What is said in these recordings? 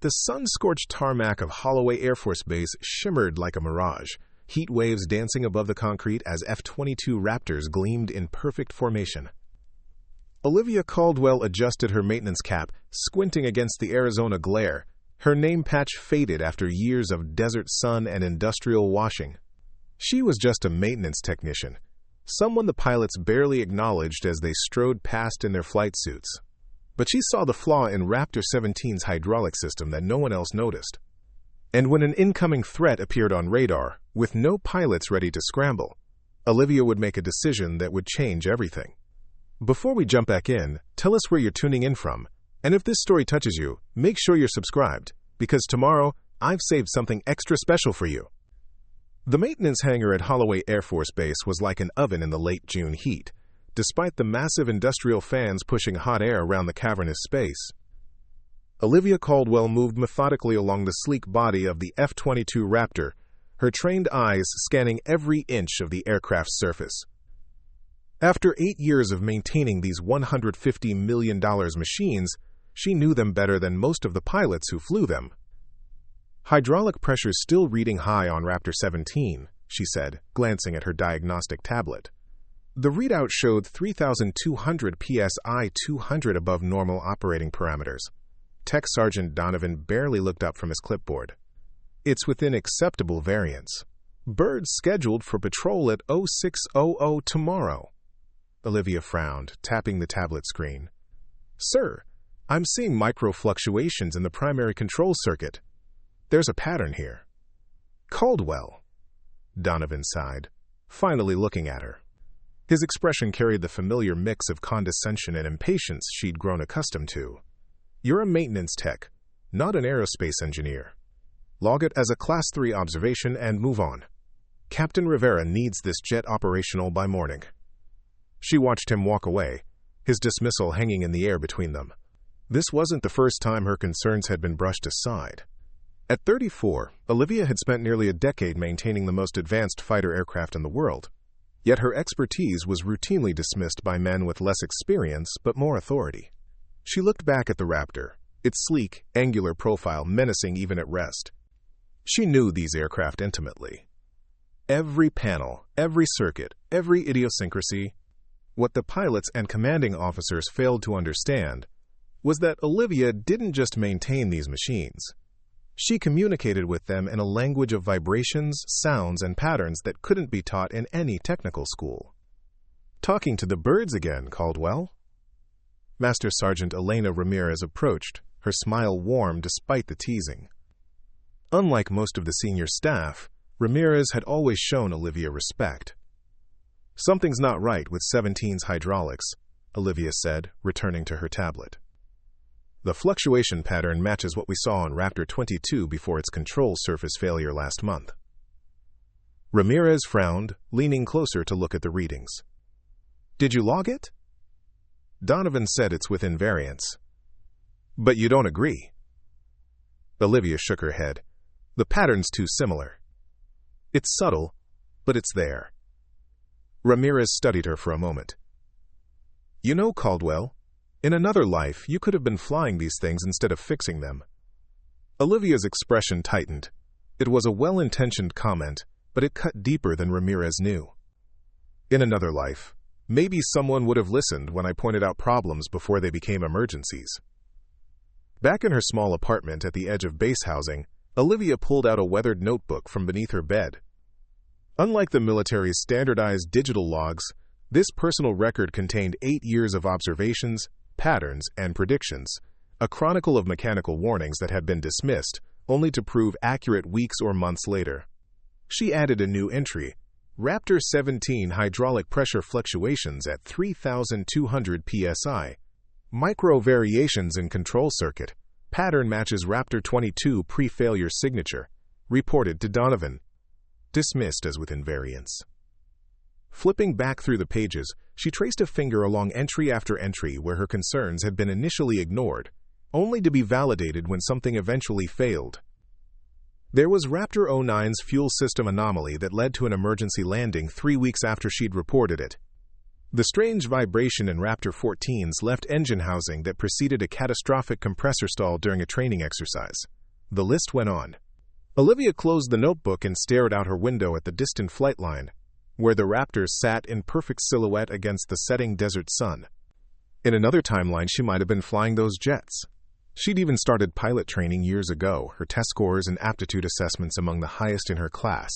The sun-scorched tarmac of Holloway Air Force Base shimmered like a mirage, heat waves dancing above the concrete as F-22 Raptors gleamed in perfect formation. Olivia Caldwell adjusted her maintenance cap, squinting against the Arizona glare. Her name patch faded after years of desert sun and industrial washing. She was just a maintenance technician, someone the pilots barely acknowledged as they strode past in their flight suits. But she saw the flaw in Raptor 17's hydraulic system that no one else noticed. And when an incoming threat appeared on radar, with no pilots ready to scramble, Olivia would make a decision that would change everything. Before we jump back in, tell us where you're tuning in from, and if this story touches you, make sure you're subscribed, because tomorrow, I've saved something extra special for you. The maintenance hangar at Holloway Air Force Base was like an oven in the late June heat, despite the massive industrial fans pushing hot air around the cavernous space. Olivia Caldwell moved methodically along the sleek body of the F-22 Raptor, her trained eyes scanning every inch of the aircraft's surface. After 8 years of maintaining these $150 million machines, she knew them better than most of the pilots who flew them. Hydraulic pressure's still reading high on Raptor 17, she said, glancing at her diagnostic tablet. The readout showed 3,200 psi, 200 above normal operating parameters. Tech Sergeant Donovan barely looked up from his clipboard. It's within acceptable variance. Birds scheduled for patrol at 0600 tomorrow. Olivia frowned, tapping the tablet screen. Sir, I'm seeing micro fluctuations in the primary control circuit. There's a pattern here. Caldwell, Donovan sighed, finally looking at her. His expression carried the familiar mix of condescension and impatience she'd grown accustomed to. You're a maintenance tech, not an aerospace engineer. Log it as a Class 3 observation and move on. Captain Rivera needs this jet operational by morning. She watched him walk away, his dismissal hanging in the air between them. This wasn't the first time her concerns had been brushed aside. At 34, Olivia had spent nearly a decade maintaining the most advanced fighter aircraft in the world. Yet her expertise was routinely dismissed by men with less experience but more authority. She looked back at the Raptor, its sleek, angular profile menacing even at rest. She knew these aircraft intimately. Every panel, every circuit, every idiosyncrasy. What the pilots and commanding officers failed to understand was that Olivia didn't just maintain these machines. She communicated with them in a language of vibrations, sounds, and patterns that couldn't be taught in any technical school. Talking to the birds again, Caldwell? Master Sergeant Elena Ramirez approached, her smile warm despite the teasing. Unlike most of the senior staff, Ramirez had always shown Olivia respect. Something's not right with 17's hydraulics, Olivia said, returning to her tablet. The fluctuation pattern matches what we saw on Raptor 22 before its control surface failure last month. Ramirez frowned, leaning closer to look at the readings. Did you log it? Donovan said it's within variance. But you don't agree. Olivia shook her head. The pattern's too similar. It's subtle, but it's there. Ramirez studied her for a moment. You know, Caldwell, in another life, you could have been flying these things instead of fixing them. Olivia's expression tightened. It was a well-intentioned comment, but it cut deeper than Ramirez knew. In another life, maybe someone would have listened when I pointed out problems before they became emergencies. Back in her small apartment at the edge of base housing, Olivia pulled out a weathered notebook from beneath her bed. Unlike the military's standardized digital logs, this personal record contained 8 years of observations, patterns, and predictions, a chronicle of mechanical warnings that had been dismissed, only to prove accurate weeks or months later. She added a new entry, Raptor 17 hydraulic pressure fluctuations at 3,200 psi. Micro variations in control circuit. Pattern matches Raptor 22 pre-failure signature. Reported to Donovan. Dismissed as within variance. Flipping back through the pages, she traced a finger along entry after entry where her concerns had been initially ignored, only to be validated when something eventually failed. There was Raptor 09's fuel system anomaly that led to an emergency landing 3 weeks after she'd reported it. The strange vibration in Raptor 14's left engine housing that preceded a catastrophic compressor stall during a training exercise. The list went on. Olivia closed the notebook and stared out her window at the distant flight line, where the Raptors sat in perfect silhouette against the setting desert sun. In another timeline, she might have been flying those jets. She'd even started pilot training years ago, her test scores and aptitude assessments among the highest in her class.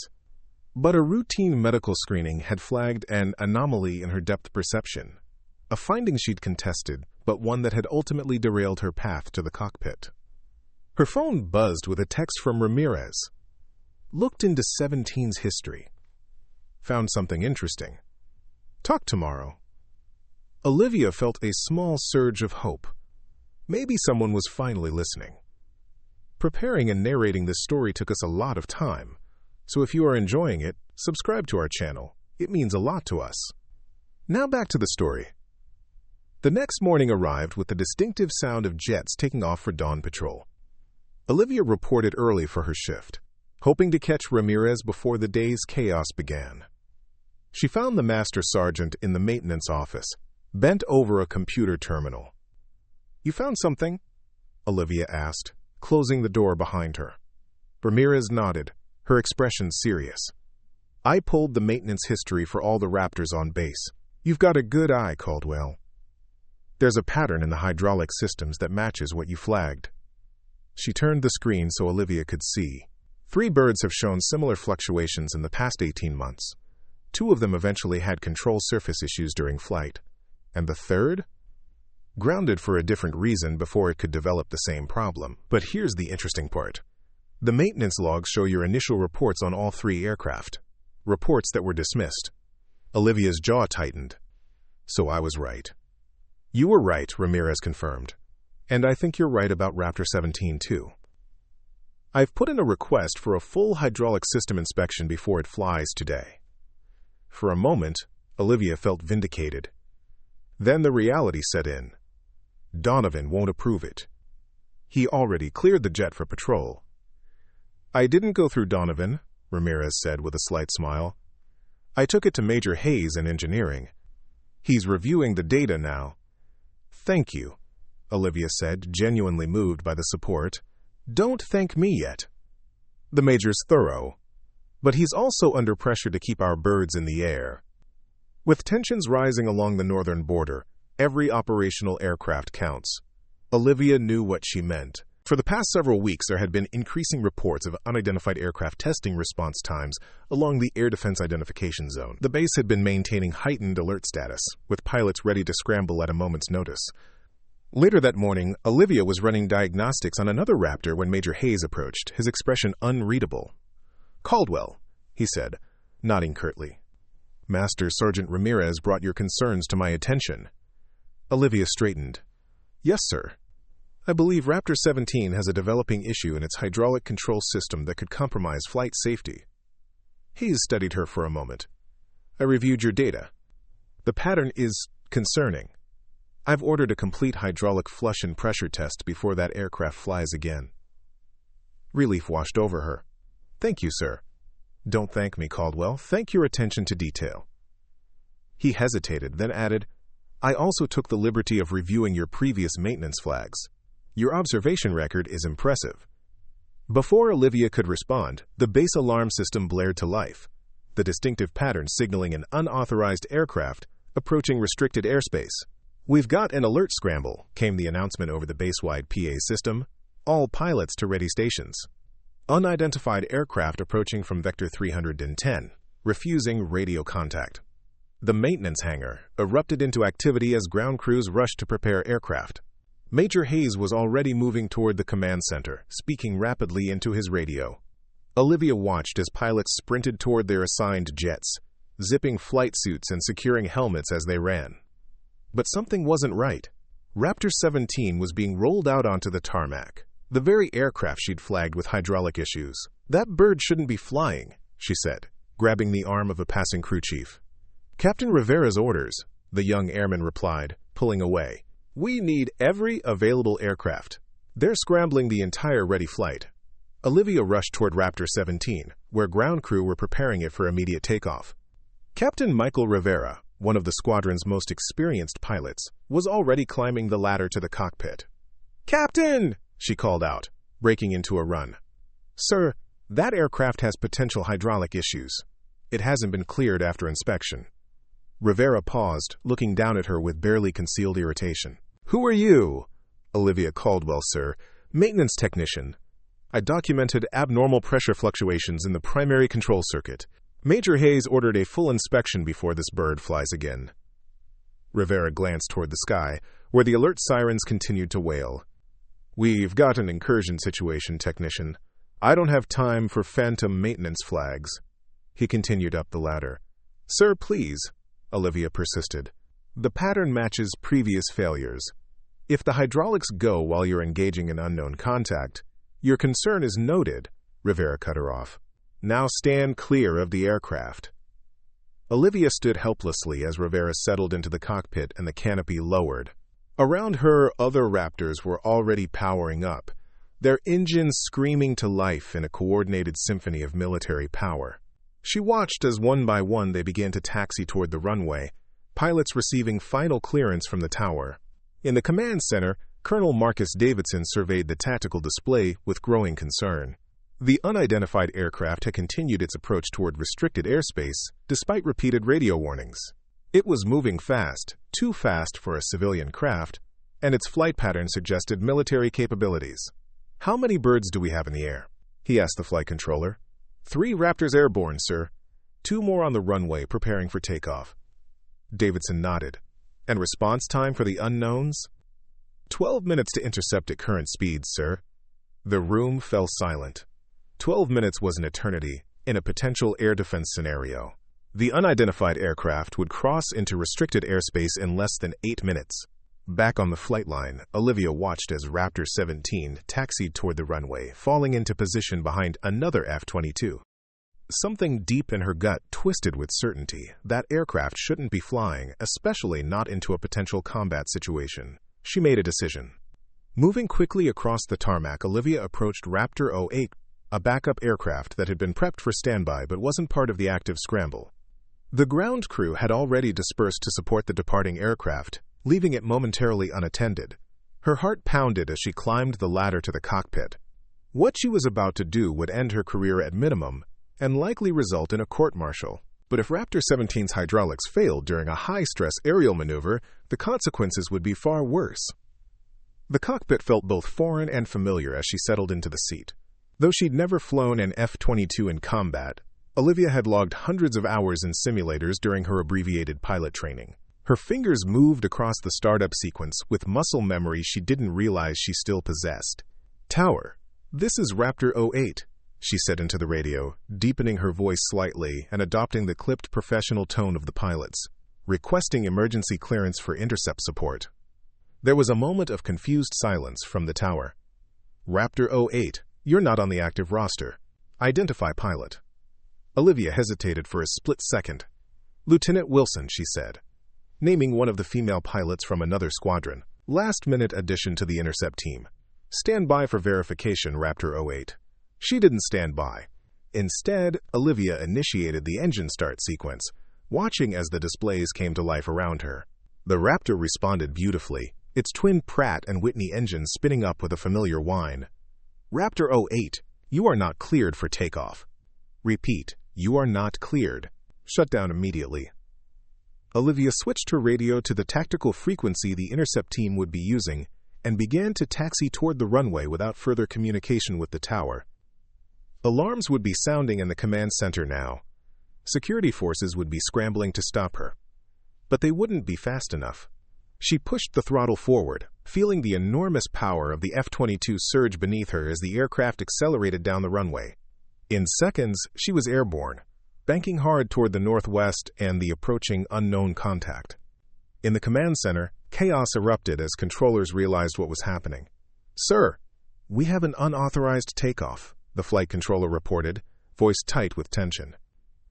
But a routine medical screening had flagged an anomaly in her depth perception, a finding she'd contested, but one that had ultimately derailed her path to the cockpit. Her phone buzzed with a text from Ramirez. Looked into 17's history. Found something interesting. Talk tomorrow. Olivia felt a small surge of hope. Maybe someone was finally listening. Preparing and narrating this story took us a lot of time, so if you are enjoying it, subscribe to our channel. It means a lot to us. Now back to the story. The next morning arrived with the distinctive sound of jets taking off for dawn patrol. Olivia reported early for her shift, hoping to catch Ramirez before the day's chaos began. She found the master sergeant in the maintenance office, bent over a computer terminal. "You found something?" Olivia asked, closing the door behind her. Ramirez nodded, her expression serious. "I pulled the maintenance history for all the Raptors on base. You've got a good eye, Caldwell. There's a pattern in the hydraulic systems that matches what you flagged." She turned the screen so Olivia could see. 3 birds have shown similar fluctuations in the past 18 months. 2 of them eventually had control surface issues during flight. And the third? Grounded for a different reason before it could develop the same problem. But here's the interesting part. The maintenance logs show your initial reports on all 3 aircraft. Reports that were dismissed. Olivia's jaw tightened. "So I was right." "You were right," Ramirez confirmed. "And I think you're right about Raptor 17 too. I've put in a request for a full hydraulic system inspection before it flies today." For a moment, Olivia felt vindicated. Then the reality set in. Donovan won't approve it. He already cleared the jet for patrol. "I didn't go through Donovan," Ramirez said with a slight smile. "I took it to Major Hayes in engineering. He's reviewing the data now." "Thank you," Olivia said, genuinely moved by the support. "Don't thank me yet. The Major's thorough, but he's also under pressure to keep our birds in the air." With tensions rising along the northern border, every operational aircraft counts. Olivia knew what she meant. For the past several weeks, there had been increasing reports of unidentified aircraft testing response times along the air defense identification zone. The base had been maintaining heightened alert status, with pilots ready to scramble at a moment's notice. Later that morning, Olivia was running diagnostics on another Raptor when Major Hayes approached, his expression unreadable. "Caldwell," he said, nodding curtly. "Master Sergeant Ramirez brought your concerns to my attention." Olivia straightened. "Yes, sir. I believe Raptor 17 has a developing issue in its hydraulic control system that could compromise flight safety." Hayes studied her for a moment. "I reviewed your data. The pattern is concerning. I've ordered a complete hydraulic flush and pressure test before that aircraft flies again." Relief washed over her. "Thank you, sir." "Don't thank me, Caldwell. Thank your attention to detail." He hesitated, then added, "I also took the liberty of reviewing your previous maintenance flags. Your observation record is impressive." Before Olivia could respond, the base alarm system blared to life, the distinctive pattern signaling an unauthorized aircraft approaching restricted airspace. "We've got an alert scramble," came the announcement over the base-wide PA system. "All pilots to ready stations. Unidentified aircraft approaching from Vector 310, refusing radio contact." The maintenance hangar erupted into activity as ground crews rushed to prepare aircraft. Major Hayes was already moving toward the command center, speaking rapidly into his radio. Olivia watched as pilots sprinted toward their assigned jets, zipping flight suits and securing helmets as they ran. But something wasn't right. Raptor 17 was being rolled out onto the tarmac, the very aircraft she'd flagged with hydraulic issues. "That bird shouldn't be flying," she said, grabbing the arm of a passing crew chief. "Captain Rivera's orders," the young airman replied, pulling away. "We need every available aircraft. They're scrambling the entire ready flight." Olivia rushed toward Raptor 17, where ground crew were preparing it for immediate takeoff. Captain Michael Rivera, one of the squadron's most experienced pilots, was already climbing the ladder to the cockpit. "Captain!" she called out. breaking into a run. "Sir, that aircraft has potential hydraulic issues. It hasn't been cleared after inspection." Rivera paused, looking down at her with barely concealed irritation. "Who are you?" "Olivia Caldwell, sir. Maintenance technician. I documented abnormal pressure fluctuations in the primary control circuit. Major Hayes ordered a full inspection before this bird flies again." Rivera glanced toward the sky, where the alert sirens continued to wail. "We've got an incursion situation, technician. I don't have time for phantom maintenance flags." He continued up the ladder. "Sir, please," Olivia persisted. "The pattern matches previous failures. If the hydraulics go while you're engaging an unknown contact, your concern is noted," Rivera cut her off. "Now stand clear of the aircraft." Olivia stood helplessly as Rivera settled into the cockpit and the canopy lowered. Around her, other Raptors were already powering up, their engines screaming to life in a coordinated symphony of military power. She watched as one by one they began to taxi toward the runway, pilots receiving final clearance from the tower. In the command center, Colonel Marcus Davidson surveyed the tactical display with growing concern. The unidentified aircraft had continued its approach toward restricted airspace, despite repeated radio warnings. It was moving fast, too fast for a civilian craft, and its flight pattern suggested military capabilities. "How many birds do we have in the air?" he asked the flight controller. "3 Raptors airborne, sir. 2 more on the runway preparing for takeoff." Davidson nodded. "And response time for the unknowns?" 12 minutes to intercept at current speeds, sir." The room fell silent. 12 minutes was an eternity in a potential air defense scenario. The unidentified aircraft would cross into restricted airspace in less than 8 minutes. Back on the flight line, Olivia watched as Raptor 17 taxied toward the runway, falling into position behind another F-22. Something deep in her gut twisted with certainty. That aircraft shouldn't be flying, especially not into a potential combat situation. She made a decision. Moving quickly across the tarmac, Olivia approached Raptor 08, a backup aircraft that had been prepped for standby but wasn't part of the active scramble. The ground crew had already dispersed to support the departing aircraft, leaving it momentarily unattended. Her heart pounded as she climbed the ladder to the cockpit. What she was about to do would end her career at minimum and likely result in a court-martial. But if Raptor 17's hydraulics failed during a high-stress aerial maneuver, the consequences would be far worse. The cockpit felt both foreign and familiar as she settled into the seat. Though she'd never flown an F-22 in combat, Olivia had logged hundreds of hours in simulators during her abbreviated pilot training. Her fingers moved across the startup sequence with muscle memory she didn't realize she still possessed. "Tower, this is Raptor 08, she said into the radio, deepening her voice slightly and adopting the clipped professional tone of the pilots, "requesting emergency clearance for intercept support." There was a moment of confused silence from the tower. "Raptor 08, you're not on the active roster. Identify pilot." Olivia hesitated for a split second. "Lieutenant Wilson," she said, naming one of the female pilots from another squadron. "Last-minute addition to the intercept team. Stand by for verification, Raptor 08. She didn't stand by. Instead, Olivia initiated the engine start sequence, watching as the displays came to life around her. The Raptor responded beautifully, its twin Pratt and Whitney engines spinning up with a familiar whine. "Raptor 08, you are not cleared for takeoff." "Repeat, you are not cleared." "Shut down immediately." Olivia switched her radio to the tactical frequency the intercept team would be using and began to taxi toward the runway without further communication with the tower. Alarms would be sounding in the command center now. Security forces would be scrambling to stop her. But they wouldn't be fast enough. She pushed the throttle forward, feeling the enormous power of the F-22 surge beneath her as the aircraft accelerated down the runway. In seconds, she was airborne, banking hard toward the northwest and the approaching unknown contact. In the command center, chaos erupted as controllers realized what was happening. "Sir, we have an unauthorized takeoff," the flight controller reported, voice tight with tension.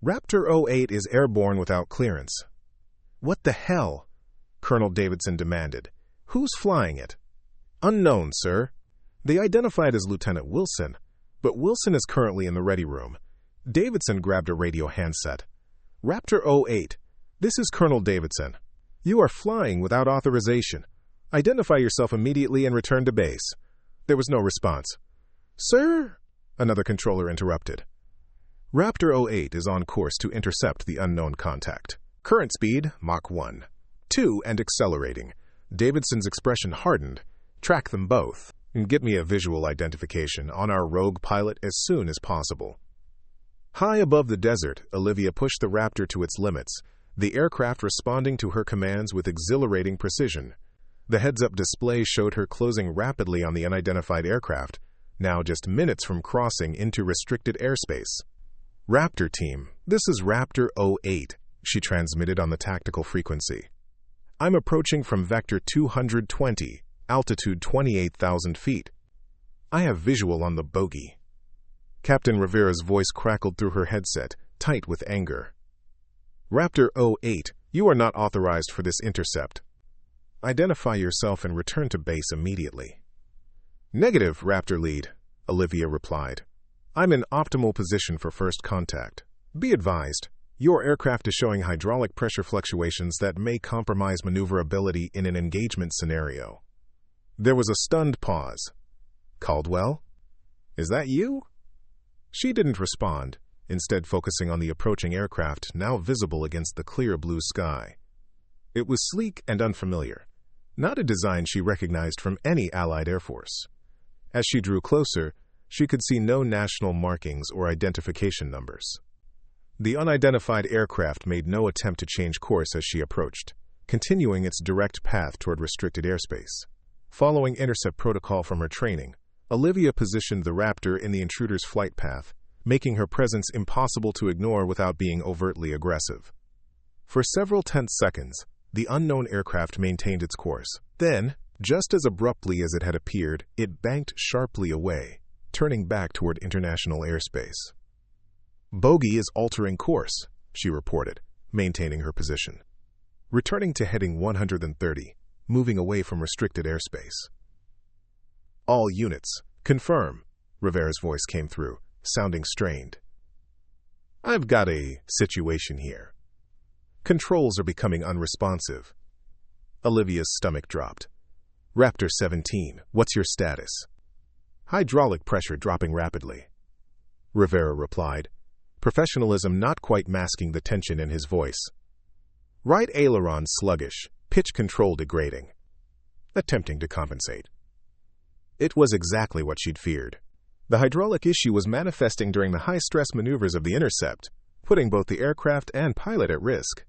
"Raptor 08 is airborne without clearance." "What the hell?" Colonel Davidson demanded. "Who's flying it?" "Unknown, sir." They identified as Lieutenant Wilson, but Wilson is currently in the ready room. Davidson grabbed a radio handset. "Raptor 08, this is Colonel Davidson. You are flying without authorization. Identify yourself immediately and return to base." There was no response. "Sir?" another controller interrupted. "Raptor 08 is on course to intercept the unknown contact. Current speed, Mach 1. 2 and accelerating." Davidson's expression hardened. "Track them both, and get me a visual identification on our rogue pilot as soon as possible." High above the desert, Olivia pushed the Raptor to its limits, the aircraft responding to her commands with exhilarating precision. The heads-up display showed her closing rapidly on the unidentified aircraft, now just minutes from crossing into restricted airspace. "Raptor team, this is Raptor 08, she transmitted on the tactical frequency. "I'm approaching from vector 220, altitude 28,000 feet. I have visual on the bogey." Captain Rivera's voice crackled through her headset, tight with anger. "Raptor 08, you are not authorized for this intercept. Identify yourself and return to base immediately." "Negative, Raptor lead," Olivia replied. "I'm in optimal position for first contact. Be advised, your aircraft is showing hydraulic pressure fluctuations that may compromise maneuverability in an engagement scenario." There was a stunned pause. "Caldwell? Is that you?" She didn't respond, instead focusing on the approaching aircraft now visible against the clear blue sky. It was sleek and unfamiliar, not a design she recognized from any Allied Air Force. As she drew closer, she could see no national markings or identification numbers. The unidentified aircraft made no attempt to change course as she approached, continuing its direct path toward restricted airspace. Following intercept protocol from her training, Olivia positioned the Raptor in the intruder's flight path, making her presence impossible to ignore without being overtly aggressive. For several tense seconds, the unknown aircraft maintained its course. Then, just as abruptly as it had appeared, it banked sharply away, turning back toward international airspace. "Bogey is altering course," she reported, maintaining her position. "Returning to heading 130, moving away from restricted airspace." "All units, confirm," Rivera's voice came through, sounding strained. "I've got a situation here. Controls are becoming unresponsive." Olivia's stomach dropped. "Raptor 17, what's your status?" "Hydraulic pressure dropping rapidly," Rivera replied, professionalism not quite masking the tension in his voice. "Right aileron sluggish, pitch control degrading." Attempting to compensate. It was exactly what she'd feared. The hydraulic issue was manifesting during the high-stress maneuvers of the intercept, putting both the aircraft and pilot at risk.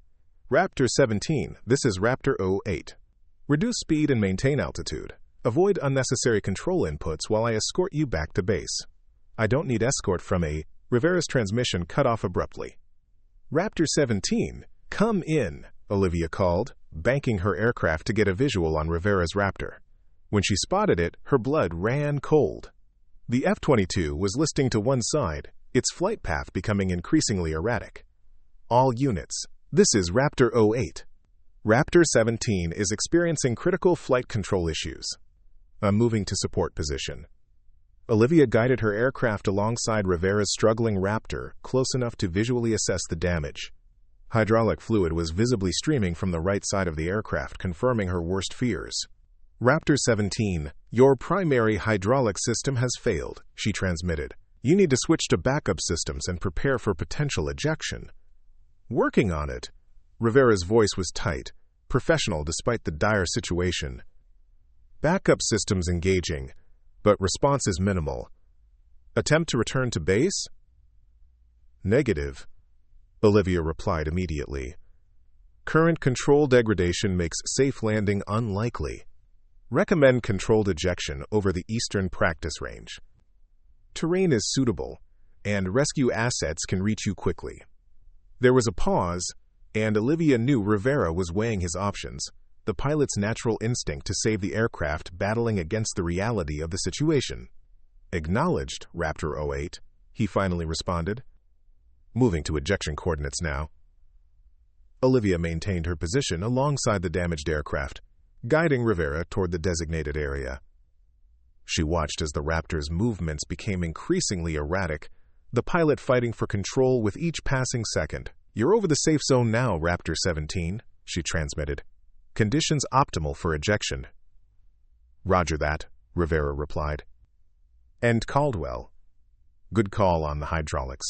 "Raptor 17, this is Raptor 08. Reduce speed and maintain altitude. Avoid unnecessary control inputs while I escort you back to base." "I don't need escort from a..." Rivera's transmission cut off abruptly. "Raptor 17, come in," Olivia called, banking her aircraft to get a visual on Rivera's Raptor. When she spotted it, her blood ran cold. The F-22 was listing to one side, its flight path becoming increasingly erratic. "All units, this is Raptor 08. Raptor 17 is experiencing critical flight control issues. I'm moving to support position." Olivia guided her aircraft alongside Rivera's struggling Raptor, close enough to visually assess the damage. Hydraulic fluid was visibly streaming from the right side of the aircraft, confirming her worst fears. "Raptor 17, your primary hydraulic system has failed," she transmitted. "You need to switch to backup systems and prepare for potential ejection." "Working on it." Rivera's voice was tight, professional despite the dire situation. "Backup systems engaging, but response is minimal. Attempt to return to base?" "Negative," Olivia replied immediately. "Current control degradation makes safe landing unlikely. Recommend controlled ejection over the eastern practice range. Terrain is suitable, and rescue assets can reach you quickly." There was a pause, and Olivia knew Rivera was weighing his options, the pilot's natural instinct to save the aircraft battling against the reality of the situation. "Acknowledged, Raptor 08, he finally responded. "Moving to ejection coordinates now." Olivia maintained her position alongside the damaged aircraft, guiding Rivera toward the designated area. She watched as the Raptor's movements became increasingly erratic, the pilot fighting for control with each passing second. "You're over the safe zone now, Raptor 17, she transmitted. "Conditions optimal for ejection." "Roger that," Rivera replied. And Caldwell. Good call on the hydraulics.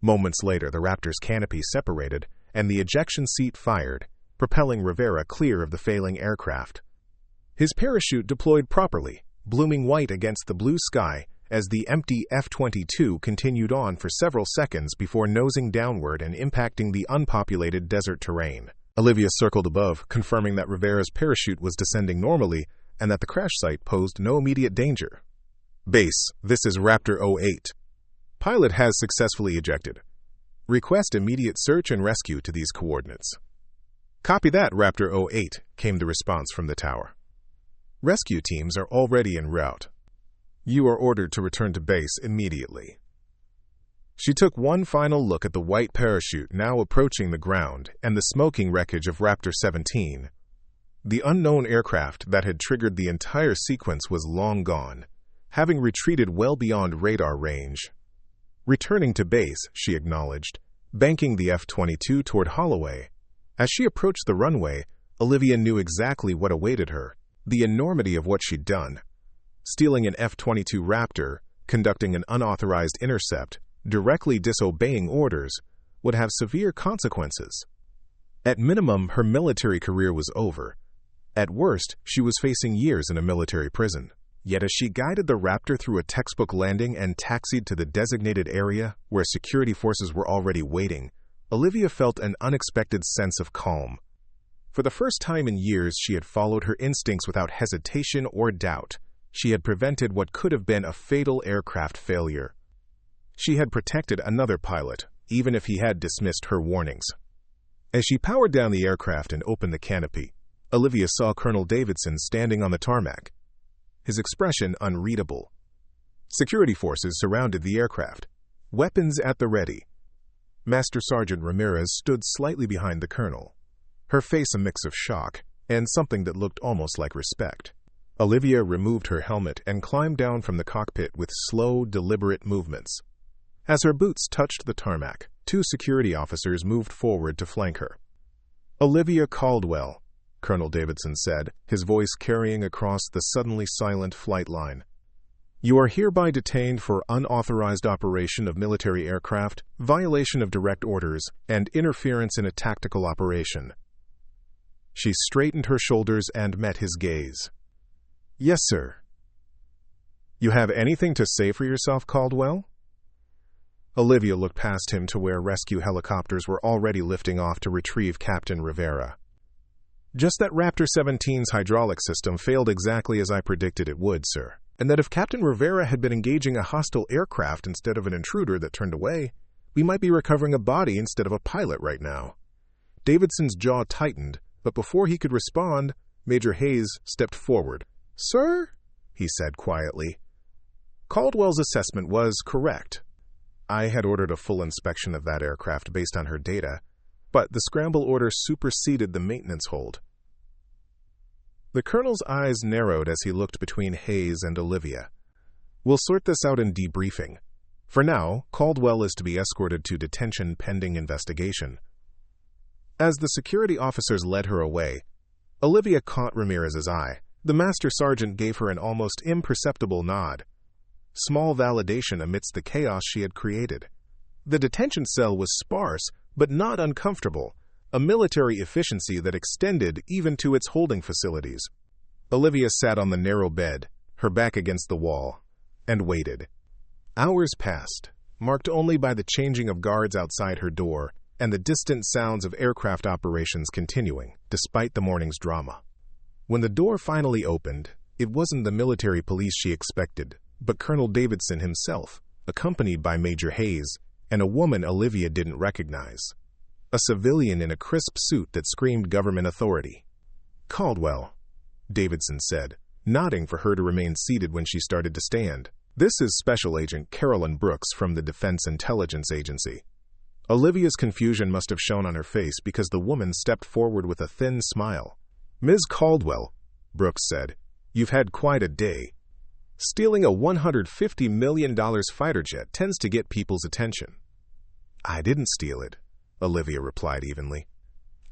Moments later, the Raptor's canopy separated and the ejection seat fired, propelling Rivera clear of the failing aircraft. His parachute deployed properly, blooming white against the blue sky as the empty F-22 continued on for several seconds before nosing downward and impacting the unpopulated desert terrain. Olivia circled above, confirming that Rivera's parachute was descending normally and that the crash site posed no immediate danger. Base, this is Raptor 08. Pilot has successfully ejected. Request immediate search and rescue to these coordinates. Copy that, Raptor 08, came the response from the tower. Rescue teams are already en route. You are ordered to return to base immediately. She took one final look at the white parachute now approaching the ground and the smoking wreckage of Raptor 17. The unknown aircraft that had triggered the entire sequence was long gone, having retreated well beyond radar range. Returning to base, she acknowledged, banking the F-22 toward Holloway. As she approached the runway, Olivia knew exactly what awaited her, the enormity of what she'd done. Stealing an F-22 Raptor, conducting an unauthorized intercept, directly disobeying orders, would have severe consequences. At minimum, her military career was over. At worst, she was facing years in a military prison. Yet as she guided the Raptor through a textbook landing and taxied to the designated area where security forces were already waiting, Olivia felt an unexpected sense of calm. For the first time in years, she had followed her instincts without hesitation or doubt. She had prevented what could have been a fatal aircraft failure. She had protected another pilot, even if he had dismissed her warnings. As she powered down the aircraft and opened the canopy, Olivia saw Colonel Davidson standing on the tarmac, his expression unreadable. Security forces surrounded the aircraft, weapons at the ready. Master Sergeant Ramirez stood slightly behind the colonel, her face a mix of shock and something that looked almost like respect. Olivia removed her helmet and climbed down from the cockpit with slow, deliberate movements. As her boots touched the tarmac, two security officers moved forward to flank her. Olivia Caldwell, Colonel Davidson said, his voice carrying across the suddenly silent flight line. You are hereby detained for unauthorized operation of military aircraft, violation of direct orders, and interference in a tactical operation. She straightened her shoulders and met his gaze. Yes, sir. You have anything to say for yourself, Caldwell? Olivia looked past him to where rescue helicopters were already lifting off to retrieve Captain Rivera. Just that Raptor 17's hydraulic system failed exactly as I predicted it would, sir. And that if Captain Rivera had been engaging a hostile aircraft instead of an intruder that turned away, we might be recovering a body instead of a pilot right now. Davidson's jaw tightened, but before he could respond, Major Hayes stepped forward. Sir? He said quietly. Caldwell's assessment was correct. I had ordered a full inspection of that aircraft based on her data, but the scramble order superseded the maintenance hold. The colonel's eyes narrowed as he looked between Hayes and Olivia. We'll sort this out in debriefing. For now, Caldwell is to be escorted to detention pending investigation. As the security officers led her away, Olivia caught Ramirez's eye. The master sergeant gave her an almost imperceptible nod. Small validation amidst the chaos she had created. The detention cell was sparse, but not uncomfortable, a military efficiency that extended even to its holding facilities. Olivia sat on the narrow bed, her back against the wall, and waited. Hours passed, marked only by the changing of guards outside her door and the distant sounds of aircraft operations continuing, despite the morning's drama. When the door finally opened, it wasn't the military police she expected, but Colonel Davidson himself, accompanied by Major Hayes, and a woman Olivia didn't recognize. A civilian in a crisp suit that screamed government authority. Caldwell, Davidson said, nodding for her to remain seated when she started to stand. This is Special Agent Carolyn Brooks from the Defense Intelligence Agency. Olivia's confusion must have shown on her face because the woman stepped forward with a thin smile. Ms. Caldwell, Brooks said, you've had quite a day. Stealing a $150 million fighter jet tends to get people's attention. I didn't steal it, Olivia replied evenly.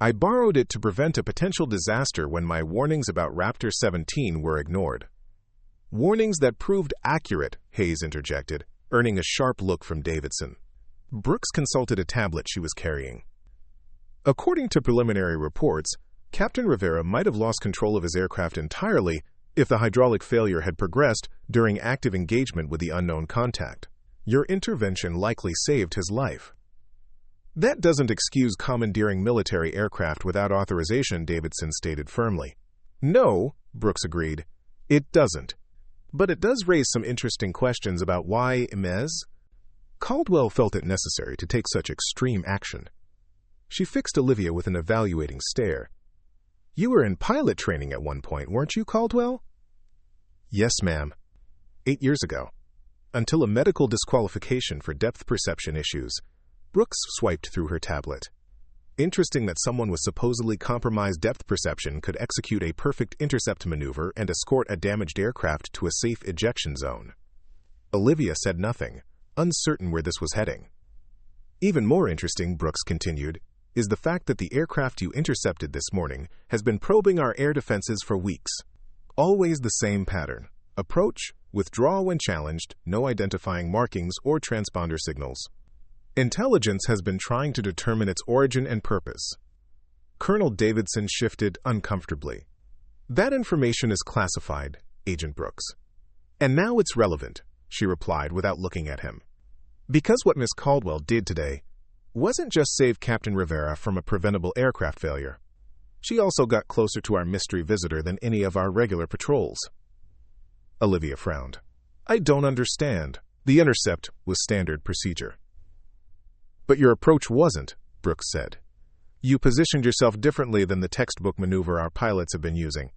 I borrowed it to prevent a potential disaster when my warnings about Raptor 17 were ignored. Warnings that proved accurate, Hayes interjected, earning a sharp look from Davidson. Brooks consulted a tablet she was carrying. According to preliminary reports, Captain Rivera might have lost control of his aircraft entirely if the hydraulic failure had progressed during active engagement with the unknown contact. Your intervention likely saved his life. That doesn't excuse commandeering military aircraft without authorization, Davidson stated firmly. No, Brooks agreed, it doesn't. But it does raise some interesting questions about why Ms. Caldwell felt it necessary to take such extreme action. She fixed Olivia with an evaluating stare. You were in pilot training at one point, weren't you, Caldwell? Yes, ma'am. 8 years ago. Until a medical disqualification for depth perception issues. Brooks swiped through her tablet. Interesting that someone with supposedly compromised depth perception could execute a perfect intercept maneuver and escort a damaged aircraft to a safe ejection zone. Olivia said nothing, uncertain where this was heading. Even more interesting, Brooks continued, is the fact that the aircraft you intercepted this morning has been probing our air defenses for weeks. Always the same pattern. Approach, withdraw when challenged, no identifying markings or transponder signals. Intelligence has been trying to determine its origin and purpose. Colonel Davidson shifted uncomfortably. That information is classified, Agent Brooks. And now it's relevant, she replied without looking at him. Because what Miss Caldwell did today wasn't just save Captain Rivera from a preventable aircraft failure. She also got closer to our mystery visitor than any of our regular patrols. Olivia frowned. I don't understand. The intercept was standard procedure. But your approach wasn't, Brooks said. You positioned yourself differently than the textbook maneuver our pilots have been using.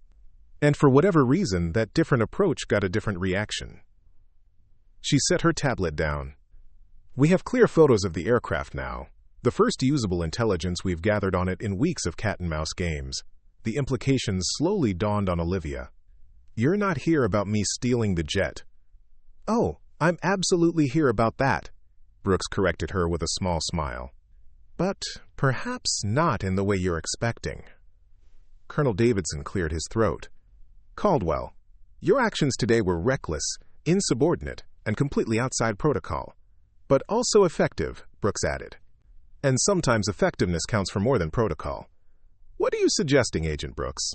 And for whatever reason, that different approach got a different reaction. She set her tablet down. We have clear photos of the aircraft now, the first usable intelligence we've gathered on it in weeks of cat-and-mouse games. The implications slowly dawned on Olivia. You're not here about me stealing the jet. Oh, I'm absolutely here about that, Brooks corrected her with a small smile. But perhaps not in the way you're expecting. Colonel Davidson cleared his throat. Caldwell, your actions today were reckless, insubordinate, and completely outside protocol. But also effective, Brooks added. And sometimes effectiveness counts for more than protocol. What are you suggesting, Agent Brooks?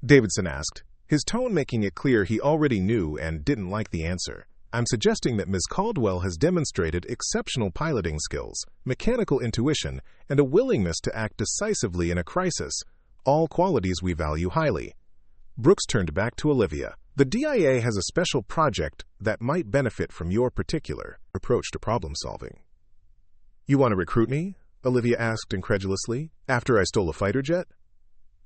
Davidson asked, his tone making it clear he already knew and didn't like the answer. I'm suggesting that Ms. Caldwell has demonstrated exceptional piloting skills, mechanical intuition, and a willingness to act decisively in a crisis, all qualities we value highly. Brooks turned back to Olivia. The DIA has a special project that might benefit from your particular approach to problem solving. You want to recruit me? Olivia asked incredulously, after I stole a fighter jet?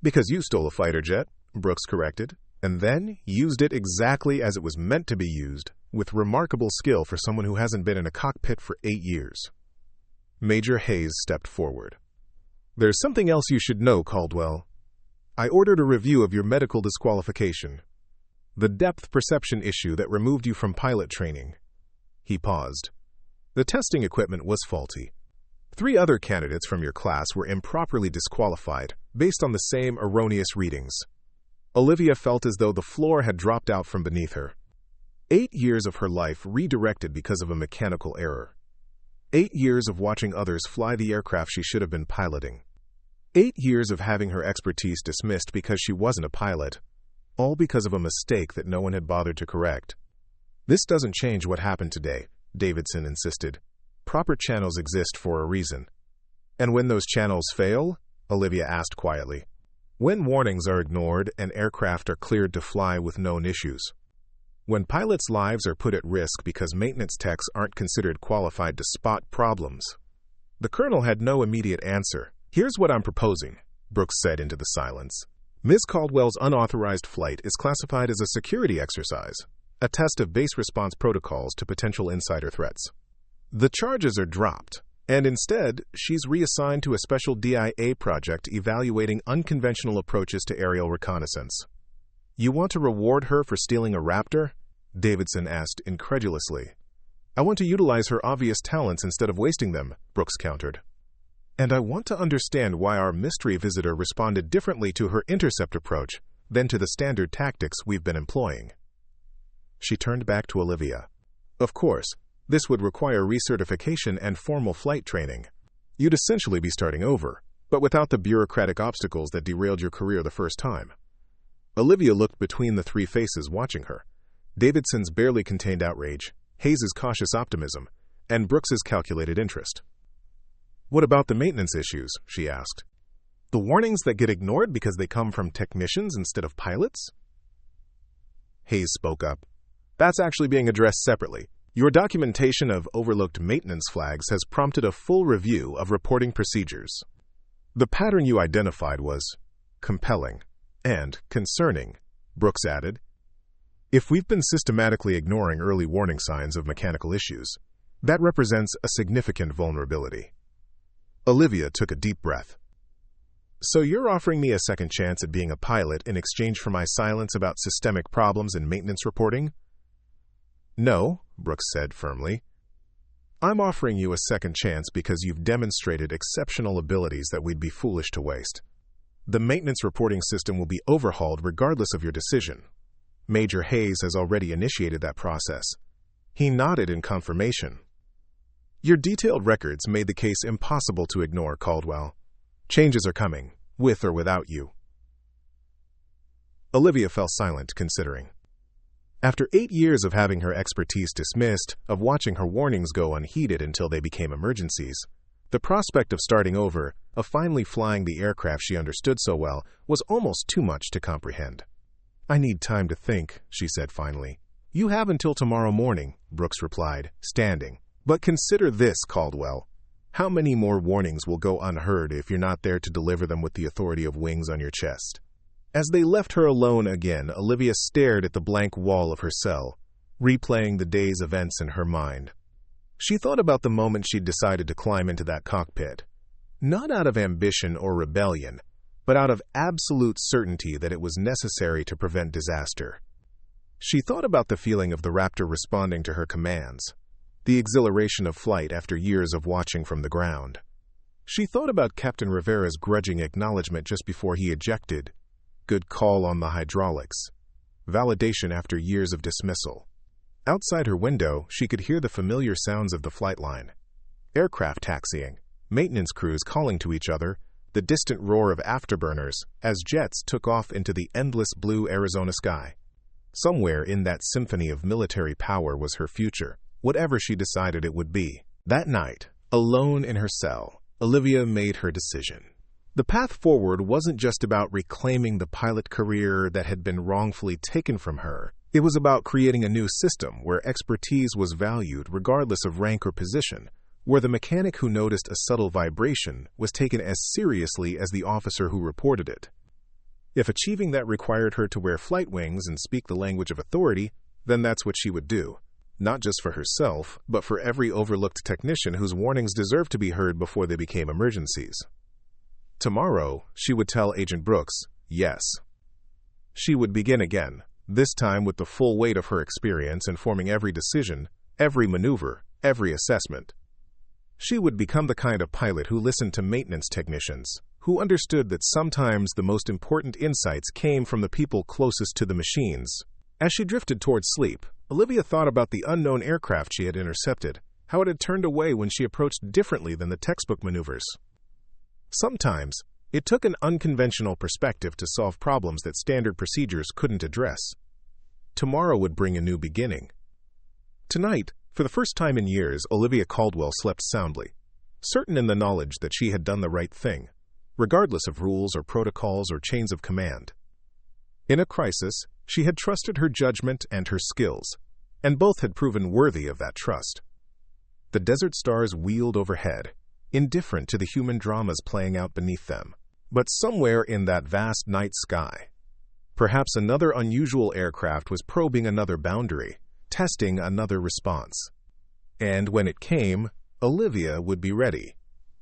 Because you stole a fighter jet, Brooks corrected, and then used it exactly as it was meant to be used, with remarkable skill for someone who hasn't been in a cockpit for 8 years. Major Hayes stepped forward. There's something else you should know, Caldwell. I ordered a review of your medical disqualification. The depth perception issue that removed you from pilot training. He paused. The testing equipment was faulty. 3 other candidates from your class were improperly disqualified, based on the same erroneous readings. Olivia felt as though the floor had dropped out from beneath her. 8 years of her life redirected because of a mechanical error. 8 years of watching others fly the aircraft she should have been piloting. 8 years of having her expertise dismissed because she wasn't a pilot. All because of a mistake that no one had bothered to correct. This doesn't change what happened today, Davidson insisted. Proper channels exist for a reason. And when those channels fail? Olivia asked quietly. When warnings are ignored and aircraft are cleared to fly with known issues. When pilots' lives are put at risk because maintenance techs aren't considered qualified to spot problems. The colonel had no immediate answer. Here's what I'm proposing, Brooks said into the silence. Ms. Caldwell's unauthorized flight is classified as a security exercise, a test of base response protocols to potential insider threats. The charges are dropped, and instead, she's reassigned to a special DIA project evaluating unconventional approaches to aerial reconnaissance. You want to reward her for stealing a Raptor? Davidson asked incredulously. I want to utilize her obvious talents instead of wasting them, Brooks countered. And I want to understand why our mystery visitor responded differently to her intercept approach than to the standard tactics we've been employing. She turned back to Olivia. Of course, this would require recertification and formal flight training. You'd essentially be starting over, but without the bureaucratic obstacles that derailed your career the first time. Olivia looked between the three faces watching her. Davidson's barely contained outrage, Hayes's cautious optimism, and Brooks's calculated interest. What about the maintenance issues? She asked. The warnings that get ignored because they come from technicians instead of pilots? Hayes spoke up. That's actually being addressed separately. Your documentation of overlooked maintenance flags has prompted a full review of reporting procedures. The pattern you identified was compelling and concerning, Brooks added. If we've been systematically ignoring early warning signs of mechanical issues, that represents a significant vulnerability. Olivia took a deep breath. So you're offering me a second chance at being a pilot in exchange for my silence about systemic problems in maintenance reporting? No, Brooks said firmly. I'm offering you a second chance because you've demonstrated exceptional abilities that we'd be foolish to waste. The maintenance reporting system will be overhauled regardless of your decision. Major Hayes has already initiated that process. He nodded in confirmation. Your detailed records made the case impossible to ignore, Caldwell. Changes are coming, with or without you. Olivia fell silent, considering. After 8 years of having her expertise dismissed, of watching her warnings go unheeded until they became emergencies, the prospect of starting over, of finally flying the aircraft she understood so well, was almost too much to comprehend. I need time to think, she said finally. You have until tomorrow morning, Brooks replied, standing. But consider this, Caldwell. How many more warnings will go unheard if you're not there to deliver them with the authority of wings on your chest? As they left her alone again, Olivia stared at the blank wall of her cell, replaying the day's events in her mind. She thought about the moment she'd decided to climb into that cockpit, not out of ambition or rebellion, but out of absolute certainty that it was necessary to prevent disaster. She thought about the feeling of the Raptor responding to her commands, the exhilaration of flight after years of watching from the ground. She thought about Captain Rivera's grudging acknowledgement just before he ejected. Good call on the hydraulics. Validation after years of dismissal. Outside her window, she could hear the familiar sounds of the flight line. Aircraft taxiing, maintenance crews calling to each other, the distant roar of afterburners as jets took off into the endless blue Arizona sky. Somewhere in that symphony of military power was her future, whatever she decided it would be. That night, alone in her cell, Olivia made her decision. The path forward wasn't just about reclaiming the pilot career that had been wrongfully taken from her. It was about creating a new system where expertise was valued regardless of rank or position, where the mechanic who noticed a subtle vibration was taken as seriously as the officer who reported it. If achieving that required her to wear flight wings and speak the language of authority, then that's what she would do. Not just for herself, but for every overlooked technician whose warnings deserved to be heard before they became emergencies. Tomorrow, she would tell Agent Brooks, yes. She would begin again, this time with the full weight of her experience informing every decision, every maneuver, every assessment. She would become the kind of pilot who listened to maintenance technicians, who understood that sometimes the most important insights came from the people closest to the machines. As she drifted towards sleep, Olivia thought about the unknown aircraft she had intercepted, how it had turned away when she approached differently than the textbook maneuvers. Sometimes, it took an unconventional perspective to solve problems that standard procedures couldn't address. Tomorrow would bring a new beginning. Tonight, for the first time in years, Olivia Caldwell slept soundly, certain in the knowledge that she had done the right thing, regardless of rules or protocols or chains of command. In a crisis, she had trusted her judgment and her skills, and both had proven worthy of that trust. The desert stars wheeled overhead, indifferent to the human dramas playing out beneath them. But somewhere in that vast night sky, perhaps another unusual aircraft was probing another boundary, testing another response. And when it came, Olivia would be ready.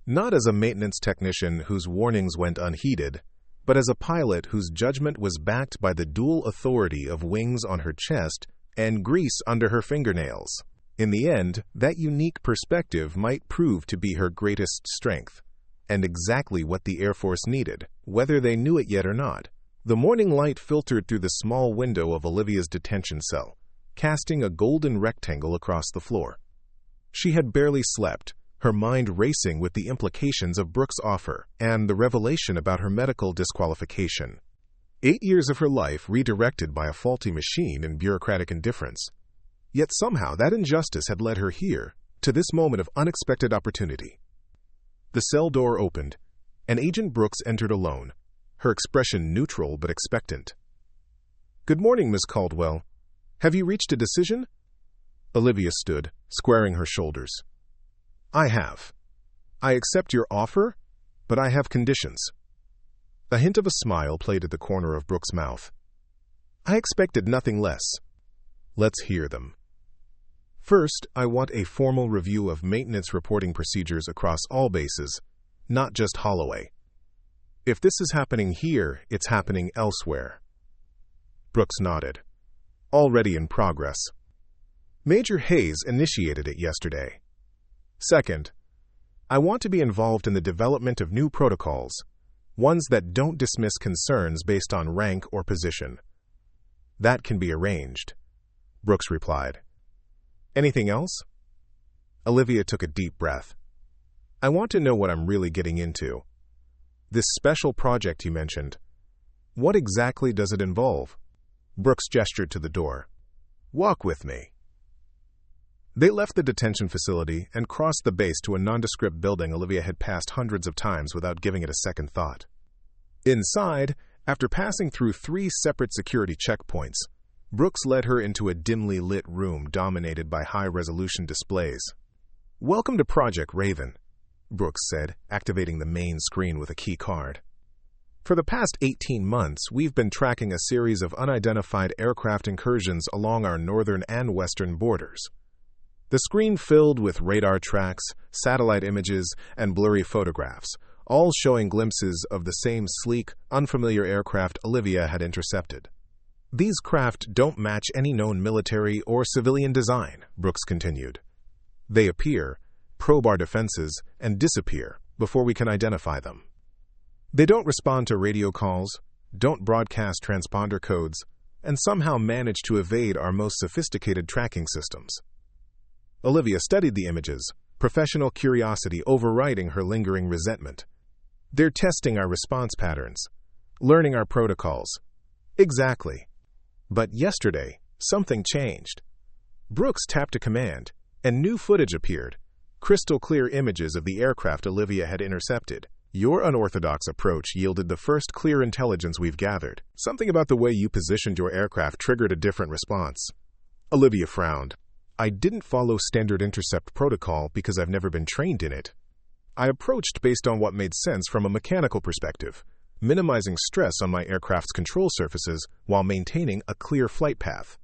Not as a maintenance technician whose warnings went unheeded, but as a pilot whose judgment was backed by the dual authority of wings on her chest and grease under her fingernails. In the end, that unique perspective might prove to be her greatest strength, and exactly what the Air Force needed, whether they knew it yet or not. The morning light filtered through the small window of Olivia's detention cell, revealing a casting a golden rectangle across the floor. She had barely slept, her mind racing with the implications of Brooks' offer and the revelation about her medical disqualification. 8 years of her life redirected by a faulty machine and bureaucratic indifference. Yet somehow that injustice had led her here, to this moment of unexpected opportunity. The cell door opened, and Agent Brooks entered alone, her expression neutral but expectant. "Good morning, Miss Caldwell. Have you reached a decision?" Olivia stood, squaring her shoulders. "I have. I accept your offer, but I have conditions." A hint of a smile played at the corner of Brooks' mouth. "I expected nothing less." "Let's hear them." "First, I want a formal review of maintenance reporting procedures across all bases, not just Holloway. If this is happening here, it's happening elsewhere." Brooks nodded. "Already in progress. Major Hayes initiated it yesterday. Second, I want to be involved in the development of new protocols, ones that don't dismiss concerns based on rank or position." "That can be arranged," Brooks replied. "Anything else?" Olivia took a deep breath. "I want to know what I'm really getting into. This special project you mentioned, what exactly does it involve?" Brooks gestured to the door. "Walk with me." They left the detention facility and crossed the base to a nondescript building Olivia had passed hundreds of times without giving it a second thought. Inside, after passing through 3 separate security checkpoints, Brooks led her into a dimly lit room dominated by high-resolution displays. "Welcome to Project Raven," Brooks said, activating the main screen with a key card. "For the past 18 months, we've been tracking a series of unidentified aircraft incursions along our northern and western borders." The screen filled with radar tracks, satellite images, and blurry photographs, all showing glimpses of the same sleek, unfamiliar aircraft Olivia had intercepted. "These craft don't match any known military or civilian design," Brooks continued. "They appear, probe our defenses, and disappear before we can identify them. They don't respond to radio calls, don't broadcast transponder codes, and somehow manage to evade our most sophisticated tracking systems." Olivia studied the images, professional curiosity overriding her lingering resentment. "They're testing our response patterns, learning our protocols." "Exactly. But yesterday, something changed." Brooks tapped a command, and new footage appeared, crystal-clear images of the aircraft Olivia had intercepted. "Your unorthodox approach yielded the first clear intelligence we've gathered. Something about the way you positioned your aircraft triggered a different response." Olivia frowned. "I didn't follow standard intercept protocol because I've never been trained in it. I approached based on what made sense from a mechanical perspective, minimizing stress on my aircraft's control surfaces while maintaining a clear flight path."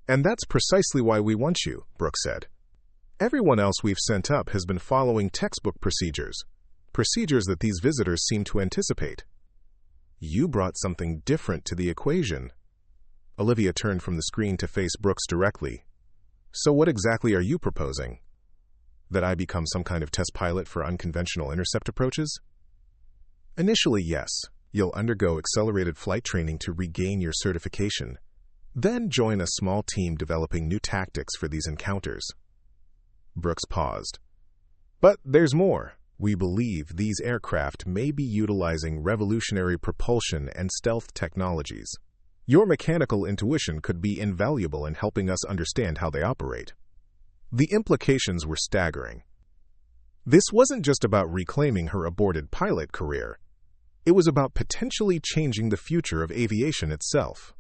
"And that's precisely why we want you," Brooks said. "Everyone else we've sent up has been following textbook procedures that these visitors seem to anticipate. You brought something different to the equation." Olivia turned from the screen to face Brooks directly. "So what exactly are you proposing? That I become some kind of test pilot for unconventional intercept approaches?" "Initially, yes. You'll undergo accelerated flight training to regain your certification, then join a small team developing new tactics for these encounters." Brooks paused. "But there's more. We believe these aircraft may be utilizing revolutionary propulsion and stealth technologies. Your mechanical intuition could be invaluable in helping us understand how they operate." The implications were staggering. This wasn't just about reclaiming her aborted pilot career. It was about potentially changing the future of aviation itself.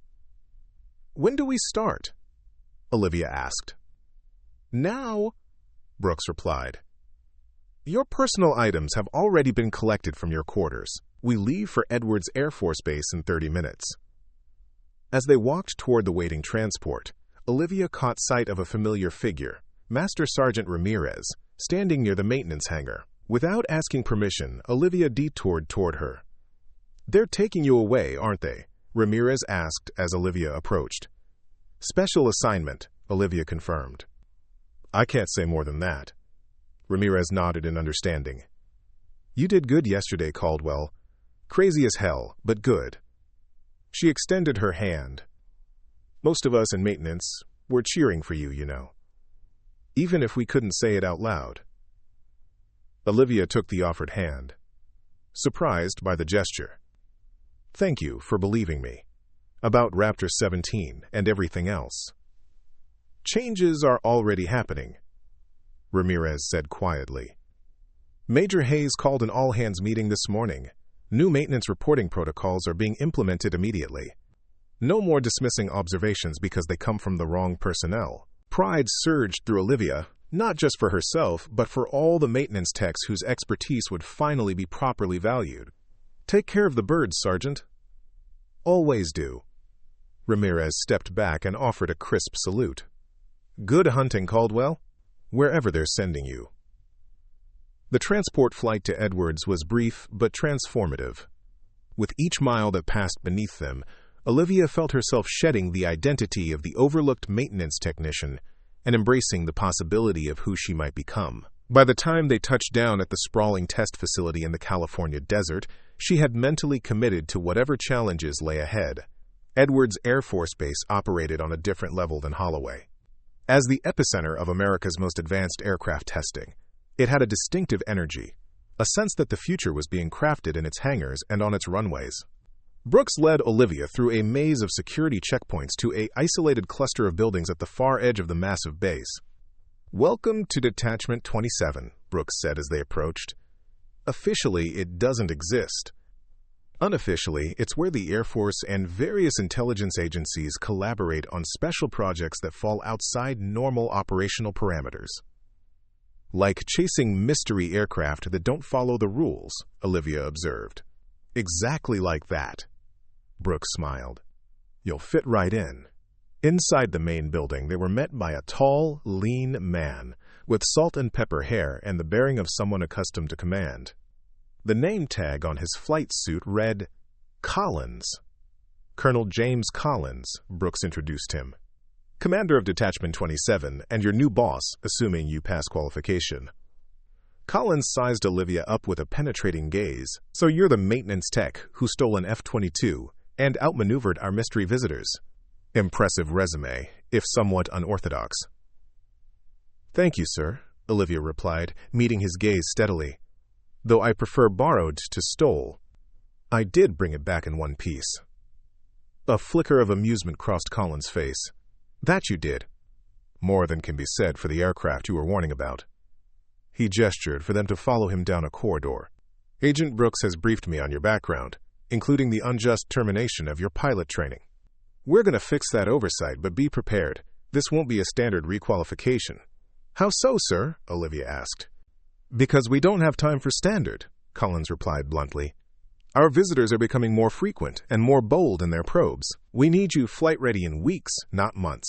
"When do we start?" Olivia asked. "Now," Brooks replied. "Your personal items have already been collected from your quarters. We leave for Edwards Air Force Base in 30 minutes. As they walked toward the waiting transport, Olivia caught sight of a familiar figure, Master Sergeant Ramirez, standing near the maintenance hangar. Without asking permission, Olivia detoured toward her. "They're taking you away, aren't they?" Ramirez asked as Olivia approached. "Special assignment," Olivia confirmed. "I can't say more than that." Ramirez nodded in understanding. "You did good yesterday, Caldwell. Crazy as hell, but good." She extended her hand. "Most of us in maintenance, We're cheering for you, you know. Even if we couldn't say it out loud. Olivia took the offered hand, surprised by the gesture. Thank you for believing me. About Raptor 17 and everything else. Changes are already happening, Ramirez said quietly. Major Hayes called an all-hands meeting this morning. New maintenance reporting protocols are being implemented immediately. No more dismissing observations because they come from the wrong personnel. Pride surged through Olivia, not just for herself, but for all the maintenance techs whose expertise would finally be properly valued. Take care of the birds, Sergeant. Always do. Ramirez stepped back and offered a crisp salute. Good hunting, Caldwell, wherever they're sending you. The transport flight to Edwards was brief but transformative. With each mile that passed beneath them, Olivia felt herself shedding the identity of the overlooked maintenance technician and embracing the possibility of who she might become. By the time they touched down at the sprawling test facility in the California desert, she had mentally committed to whatever challenges lay ahead. Edwards Air Force Base operated on a different level than Holloway. As the epicenter of America's most advanced aircraft testing, it had a distinctive energy, a sense that the future was being crafted in its hangars and on its runways. Brooks led Olivia through a maze of security checkpoints to an isolated cluster of buildings at the far edge of the massive base. Welcome to Detachment 27, Brooks said as they approached. Officially, it doesn't exist. Unofficially, it's where the Air Force and various intelligence agencies collaborate on special projects that fall outside normal operational parameters. Like chasing mystery aircraft that don't follow the rules, Olivia observed. Exactly like that. Brooks smiled. You'll fit right in. Inside the main building, they were met by a tall, lean man with salt and pepper hair and the bearing of someone accustomed to command. The name tag on his flight suit read, Collins. Colonel James Collins, Brooks introduced him. Commander of Detachment 27, and your new boss, assuming you pass qualification. Collins sized Olivia up with a penetrating gaze. So you're the maintenance tech who stole an F-22 and outmaneuvered our mystery visitors. Impressive resume, if somewhat unorthodox. Thank you, sir, Olivia replied, meeting his gaze steadily. Though I prefer borrowed to stole. I did bring it back in one piece. A flicker of amusement crossed Collins' face. That you did. More than can be said for the aircraft you were warning about. He gestured for them to follow him down a corridor. Agent Brooks has briefed me on your background, including the unjust termination of your pilot training. We're going to fix that oversight, but be prepared. This won't be a standard requalification. How so, sir? Olivia asked. Because we don't have time for standard, Collins replied bluntly. Our visitors are becoming more frequent and more bold in their probes. We need you flight-ready in weeks, not months.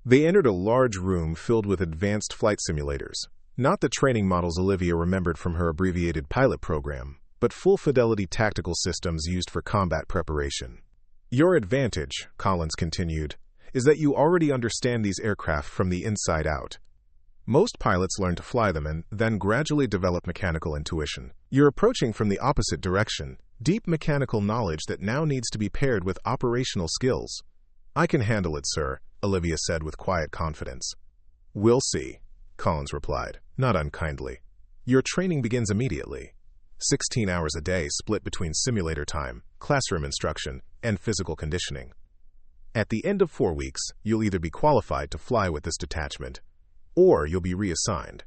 They entered a large room filled with advanced flight simulators. Not the training models Olivia remembered from her abbreviated pilot program, but full-fidelity tactical systems used for combat preparation. Your advantage, Collins continued, is that you already understand these aircraft from the inside out. Most pilots learn to fly them and then gradually develop mechanical intuition. You're approaching from the opposite direction, deep mechanical knowledge that now needs to be paired with operational skills. I can handle it, sir, Olivia said with quiet confidence. We'll see, Collins replied, not unkindly. Your training begins immediately. 16 hours a day split between simulator time, classroom instruction, and physical conditioning. At the end of 4 weeks, you'll either be qualified to fly with this detachment, or you'll be reassigned.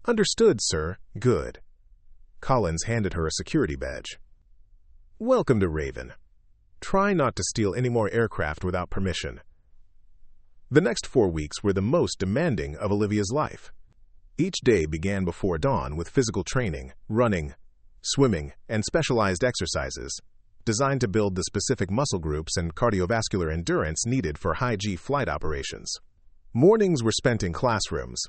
Understood, sir. Good. Collins handed her a security badge. Welcome to Raven. Try not to steal any more aircraft without permission. The next 4 weeks were the most demanding of Olivia's life. Each day began before dawn with physical training, running, swimming, and specialized exercises, designed to build the specific muscle groups and cardiovascular endurance needed for high-G flight operations. Mornings were spent in classrooms,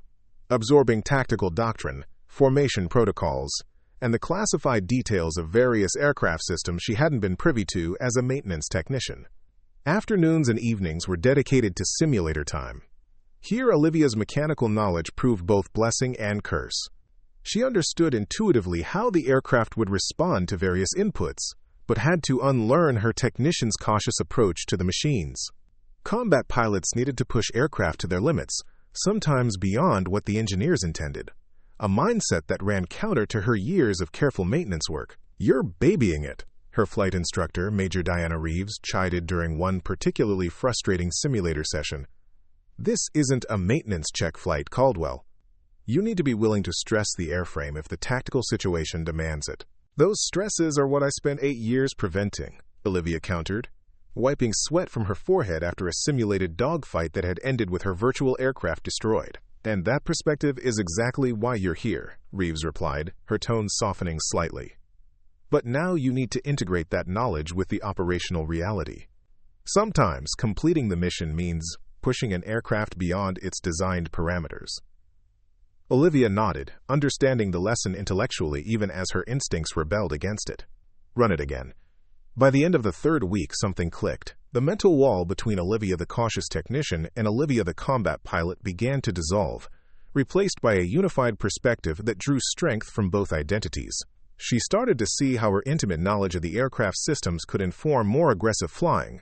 absorbing tactical doctrine, formation protocols, and the classified details of various aircraft systems she hadn't been privy to as a maintenance technician. Afternoons and evenings were dedicated to simulator time. Here, Olivia's mechanical knowledge proved both blessing and curse. She understood intuitively how the aircraft would respond to various inputs, but had to unlearn her technician's cautious approach to the machines. Combat pilots needed to push aircraft to their limits, sometimes beyond what the engineers intended. A mindset that ran counter to her years of careful maintenance work. "You're babying it," her flight instructor, Major Diana Reeves, chided during one particularly frustrating simulator session. "This isn't a maintenance check flight, Caldwell. You need to be willing to stress the airframe if the tactical situation demands it." "Those stresses are what I spent 8 years preventing," Olivia countered, wiping sweat from her forehead after a simulated dogfight that had ended with her virtual aircraft destroyed. "And that perspective is exactly why you're here," Reeves replied, her tone softening slightly. "But now you need to integrate that knowledge with the operational reality. Sometimes completing the mission means pushing an aircraft beyond its designed parameters." Olivia nodded, understanding the lesson intellectually even as her instincts rebelled against it. Run it again. By the end of the 3rd week, something clicked. The mental wall between Olivia the cautious technician and Olivia the combat pilot began to dissolve, replaced by a unified perspective that drew strength from both identities. She started to see how her intimate knowledge of the aircraft systems could inform more aggressive flying,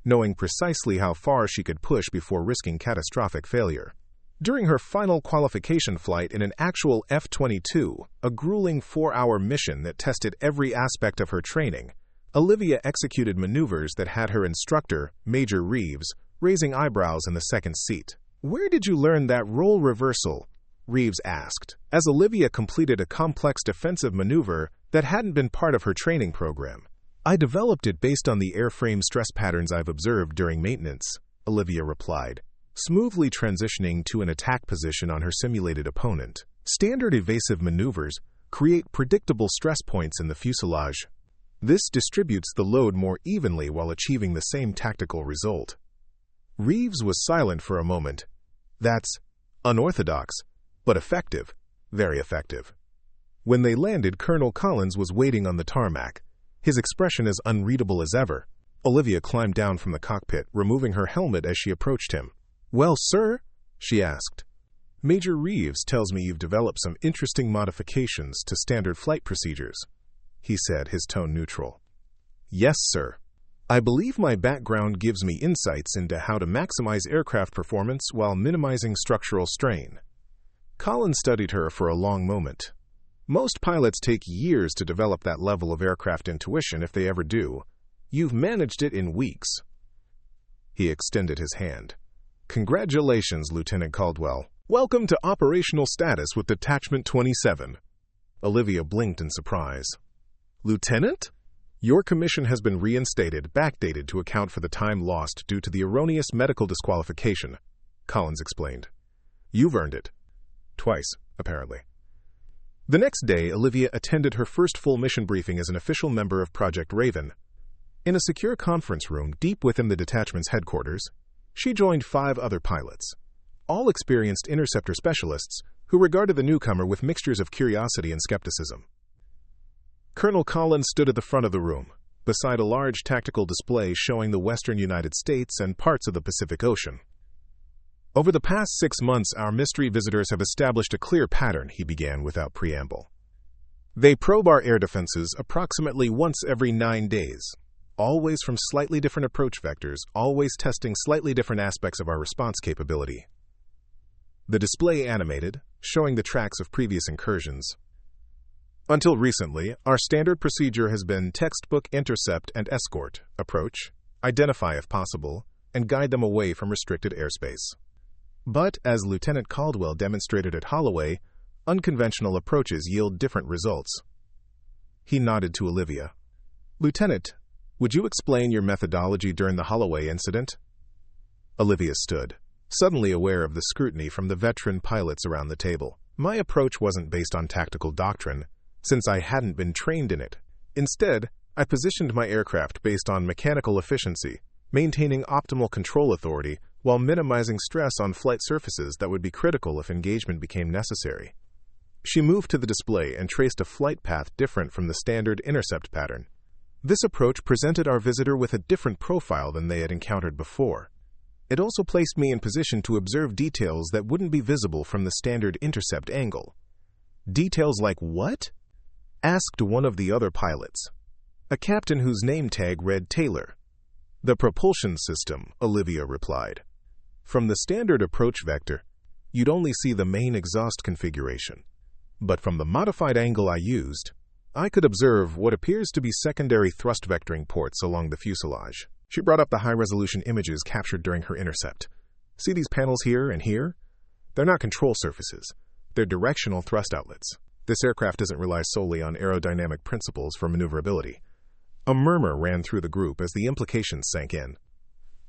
knowing precisely how far she could push before risking catastrophic failure. During her final qualification flight in an actual F-22, a grueling 4-hour mission that tested every aspect of her training, Olivia executed maneuvers that had her instructor, Major Reeves, raising eyebrows in the second seat. "Where did you learn that role reversal?" Reeves asked, as Olivia completed a complex defensive maneuver that hadn't been part of her training program. "I developed it based on the airframe stress patterns I've observed during maintenance," Olivia replied, smoothly transitioning to an attack position on her simulated opponent. "Standard evasive maneuvers create predictable stress points in the fuselage. This distributes the load more evenly while achieving the same tactical result." Reeves was silent for a moment. "That's unorthodox, but effective. Very effective." When they landed, Colonel Collins was waiting on the tarmac, his expression as unreadable as ever. Olivia climbed down from the cockpit, removing her helmet as she approached him. "Well, sir?" she asked. "Major Reeves tells me you've developed some interesting modifications to standard flight procedures," he said, his tone neutral. "Yes, sir. I believe my background gives me insights into how to maximize aircraft performance while minimizing structural strain." Collins studied her for a long moment. "Most pilots take years to develop that level of aircraft intuition if they ever do. You've managed it in weeks." He extended his hand. "Congratulations, Lieutenant Caldwell. Welcome to operational status with Detachment 27. Olivia blinked in surprise. "Lieutenant? Your commission has been reinstated, backdated to account for the time lost due to the erroneous medical disqualification," Collins explained. "You've earned it. Twice, apparently." The next day, Olivia attended her first full mission briefing as an official member of Project Raven. In a secure conference room deep within the detachment's headquarters, she joined 5 other pilots, all experienced interceptor specialists who regarded the newcomer with mixtures of curiosity and skepticism. Colonel Collins stood at the front of the room, beside a large tactical display showing the western United States and parts of the Pacific Ocean. "Over the past 6 months, our mystery visitors have established a clear pattern," he began without preamble. "They probe our air defenses approximately once every 9 days, always from slightly different approach vectors, always testing slightly different aspects of our response capability." The display animated, showing the tracks of previous incursions. "Until recently, our standard procedure has been textbook intercept and escort, approach, identify if possible, and guide them away from restricted airspace. But, as Lieutenant Caldwell demonstrated at Holloway, unconventional approaches yield different results." He nodded to Olivia. "Lieutenant, would you explain your methodology during the Holloway incident?" Olivia stood, suddenly aware of the scrutiny from the veteran pilots around the table. "My approach wasn't based on tactical doctrine, since I hadn't been trained in it. Instead, I positioned my aircraft based on mechanical efficiency, maintaining optimal control authority while minimizing stress on flight surfaces that would be critical if engagement became necessary." She moved to the display and traced a flight path different from the standard intercept pattern. This approach presented our visitor with a different profile than they had encountered before. It also placed me in position to observe details that wouldn't be visible from the standard intercept angle. "Details like what?" asked one of the other pilots, a captain whose name tag read Taylor. "The propulsion system," Olivia replied. "From the standard approach vector, you'd only see the main exhaust configuration. But from the modified angle I used, I could observe what appears to be secondary thrust vectoring ports along the fuselage." She brought up the high-resolution images captured during her intercept. "See these panels here and here? They're not control surfaces. They're directional thrust outlets. This aircraft doesn't rely solely on aerodynamic principles for maneuverability." A murmur ran through the group as the implications sank in.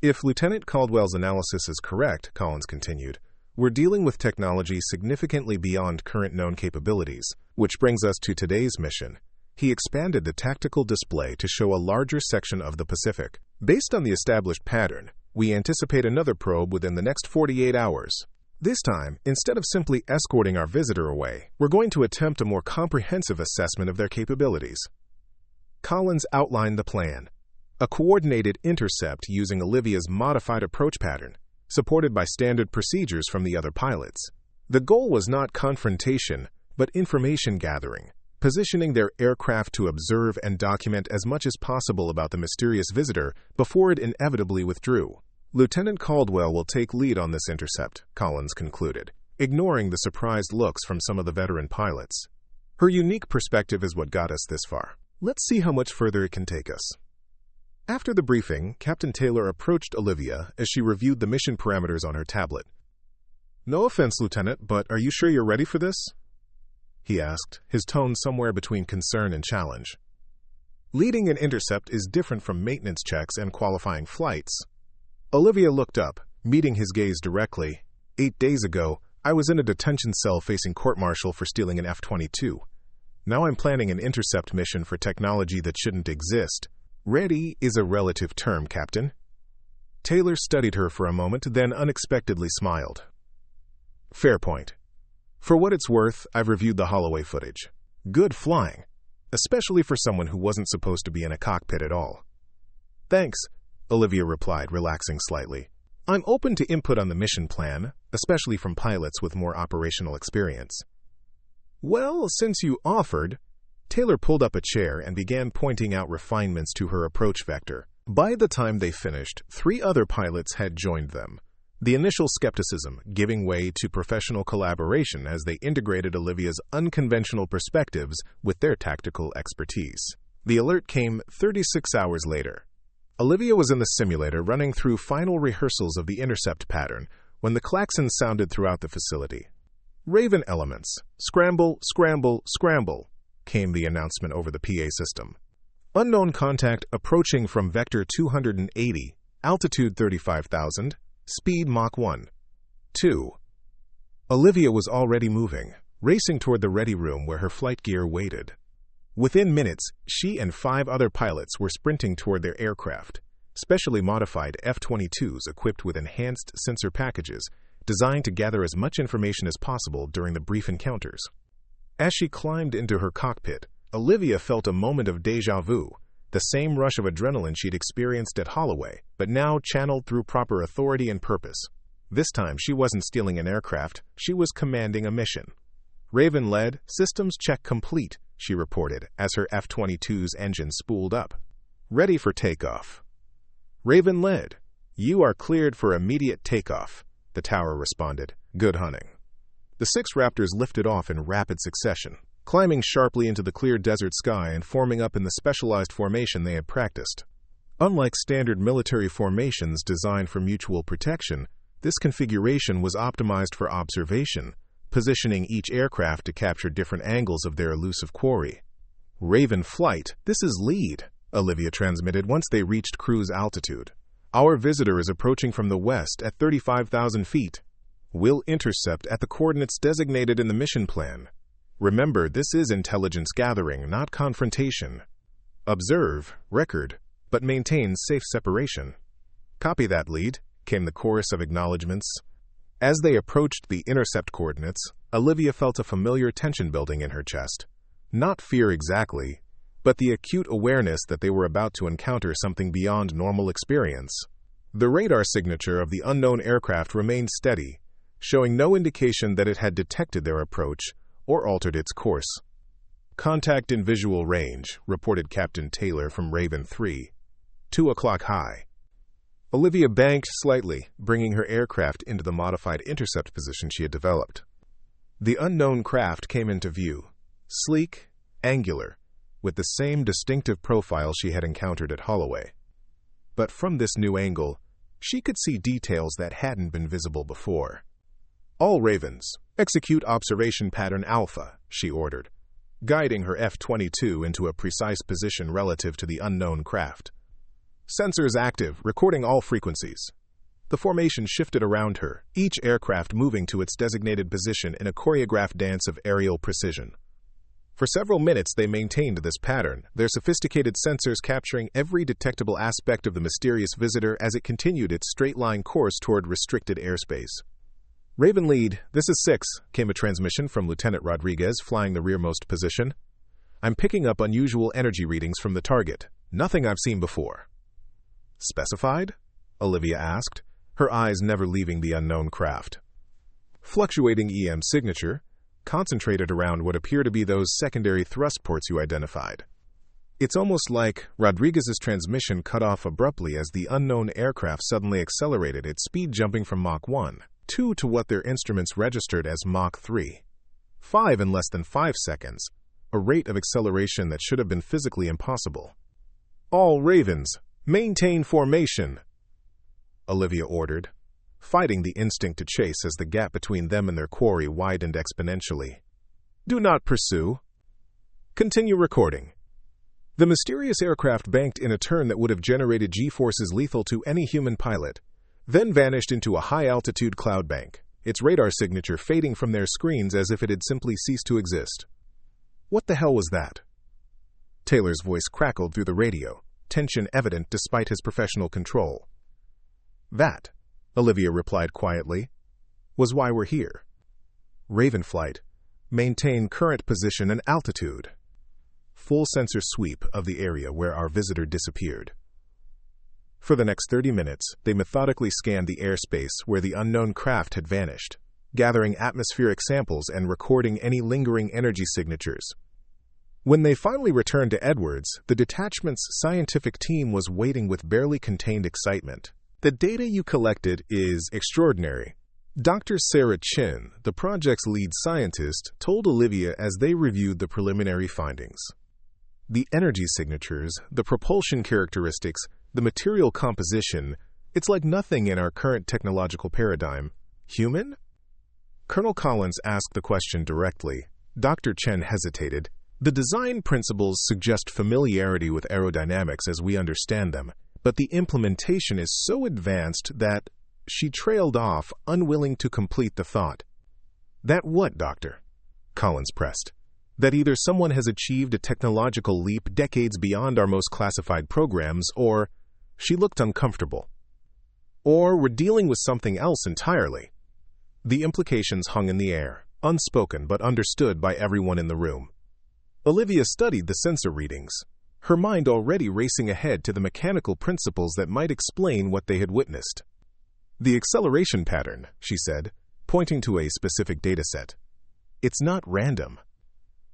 "If Lieutenant Caldwell's analysis is correct," Collins continued, "we're dealing with technology significantly beyond current known capabilities, which brings us to today's mission." He expanded the tactical display to show a larger section of the Pacific. "Based on the established pattern, we anticipate another probe within the next 48 hours. This time, instead of simply escorting our visitor away, we're going to attempt a more comprehensive assessment of their capabilities." Collins outlined the plan: a coordinated intercept using Olivia's modified approach pattern, supported by standard procedures from the other pilots. The goal was not confrontation, but information gathering, positioning their aircraft to observe and document as much as possible about the mysterious visitor before it inevitably withdrew. "Lieutenant Caldwell will take lead on this intercept," Collins concluded, ignoring the surprised looks from some of the veteran pilots. "Her unique perspective is what got us this far. Let's see how much further it can take us." After the briefing, Captain Taylor approached Olivia as she reviewed the mission parameters on her tablet. "No offense, Lieutenant, but are you sure you're ready for this?" he asked, his tone somewhere between concern and challenge. "Leading an intercept is different from maintenance checks and qualifying flights." Olivia looked up, meeting his gaze directly. 8 days ago, I was in a detention cell facing court-martial for stealing an F-22. Now I'm planning an intercept mission for technology that shouldn't exist. Ready is a relative term, Captain." Taylor studied her for a moment, then unexpectedly smiled. "Fair point. For what it's worth, I've reviewed the Holloway footage. Good flying, especially for someone who wasn't supposed to be in a cockpit at all." "Thanks," Olivia replied, relaxing slightly. "I'm open to input on the mission plan, especially from pilots with more operational experience." "Well, since you offered," Taylor pulled up a chair and began pointing out refinements to her approach vector. By the time they finished, 3 other pilots had joined them, the initial skepticism giving way to professional collaboration as they integrated Olivia's unconventional perspectives with their tactical expertise. The alert came 36 hours later. Olivia was in the simulator running through final rehearsals of the intercept pattern when the klaxon sounded throughout the facility. "Raven elements, scramble, scramble, scramble," came the announcement over the PA system. "Unknown contact approaching from vector 280, altitude 35,000, speed Mach 1. 2. Olivia was already moving, racing toward the ready room where her flight gear waited. Within minutes, she and 5 other pilots were sprinting toward their aircraft, specially modified F-22s equipped with enhanced sensor packages designed to gather as much information as possible during the brief encounters. As she climbed into her cockpit, Olivia felt a moment of déjà vu, the same rush of adrenaline she'd experienced at Holloway, but now channeled through proper authority and purpose. This time, she wasn't stealing an aircraft, she was commanding a mission. "Raven led, systems check complete," she reported as her F-22's engine spooled up. "Ready for takeoff." "Raven led, you are cleared for immediate takeoff," the tower responded. "Good hunting." The 6 Raptors lifted off in rapid succession, climbing sharply into the clear desert sky and forming up in the specialized formation they had practiced. Unlike standard military formations designed for mutual protection, this configuration was optimized for observation, positioning each aircraft to capture different angles of their elusive quarry. "Raven flight, this is lead," Olivia transmitted once they reached cruise altitude. "Our visitor is approaching from the west at 35,000 feet. We'll intercept at the coordinates designated in the mission plan. Remember, this is intelligence gathering, not confrontation. Observe, record, but maintain safe separation." "Copy that, lead," came the chorus of acknowledgments. As they approached the intercept coordinates, Olivia felt a familiar tension building in her chest. Not fear exactly, but the acute awareness that they were about to encounter something beyond normal experience. The radar signature of the unknown aircraft remained steady, showing no indication that it had detected their approach or altered its course. "Contact in visual range," reported Captain Taylor from Raven 3. 2 o'clock high. Olivia banked slightly, bringing her aircraft into the modified intercept position she had developed. The unknown craft came into view, sleek, angular, with the same distinctive profile she had encountered at Holloway. But from this new angle, she could see details that hadn't been visible before. "All Ravens, execute observation pattern Alpha," she ordered, guiding her F-22 into a precise position relative to the unknown craft. "Sensors active, recording all frequencies." The formation shifted around her, each aircraft moving to its designated position in a choreographed dance of aerial precision. For several minutes they maintained this pattern, their sophisticated sensors capturing every detectable aspect of the mysterious visitor as it continued its straight-line course toward restricted airspace. "Raven Lead, this is 6, came a transmission from Lieutenant Rodriguez flying the rearmost position. "I'm picking up unusual energy readings from the target. Nothing I've seen before." "Specified?" Olivia asked, her eyes never leaving the unknown craft. "Fluctuating EM signature, concentrated around what appear to be those secondary thrust ports you identified." It's almost like Rodriguez's transmission cut off abruptly as the unknown aircraft suddenly accelerated, its speed jumping from Mach 1.2 to what their instruments registered as Mach 3.5 in less than 5 seconds, a rate of acceleration that should have been physically impossible. "All Ravens, maintain formation," Olivia ordered, fighting the instinct to chase as the gap between them and their quarry widened exponentially. "Do not pursue. Continue recording." The mysterious aircraft banked in a turn that would have generated G-forces lethal to any human pilot, then vanished into a high-altitude cloud bank, its radar signature fading from their screens as if it had simply ceased to exist. "What the hell was that?" Taylor's voice crackled through the radio, tension evident despite his professional control. "That," Olivia replied quietly, "was why we're here. Raven flight. Maintain current position and altitude." Full sensor sweep of the area where our visitor disappeared. For the next 30 minutes, they methodically scanned the airspace where the unknown craft had vanished, gathering atmospheric samples and recording any lingering energy signatures. When they finally returned to Edwards, the detachment's scientific team was waiting with barely contained excitement. "The data you collected is extraordinary," Dr. Sarah Chin, the project's lead scientist, told Olivia as they reviewed the preliminary findings. "The energy signatures, the propulsion characteristics, the material composition, it's like nothing in our current technological paradigm. Human?" Colonel Collins asked the question directly. Dr. Chen hesitated. "The design principles suggest familiarity with aerodynamics as we understand them, but the implementation is so advanced that..." She trailed off, unwilling to complete the thought. "That what, Doctor?" Collins pressed. "That either someone has achieved a technological leap decades beyond our most classified programs, or..." She looked uncomfortable. "Or we're dealing with something else entirely." The implications hung in the air, unspoken but understood by everyone in the room. Olivia studied the sensor readings, her mind already racing ahead to the mechanical principles that might explain what they had witnessed. "The acceleration pattern," she said, pointing to a specific dataset. "It's not random.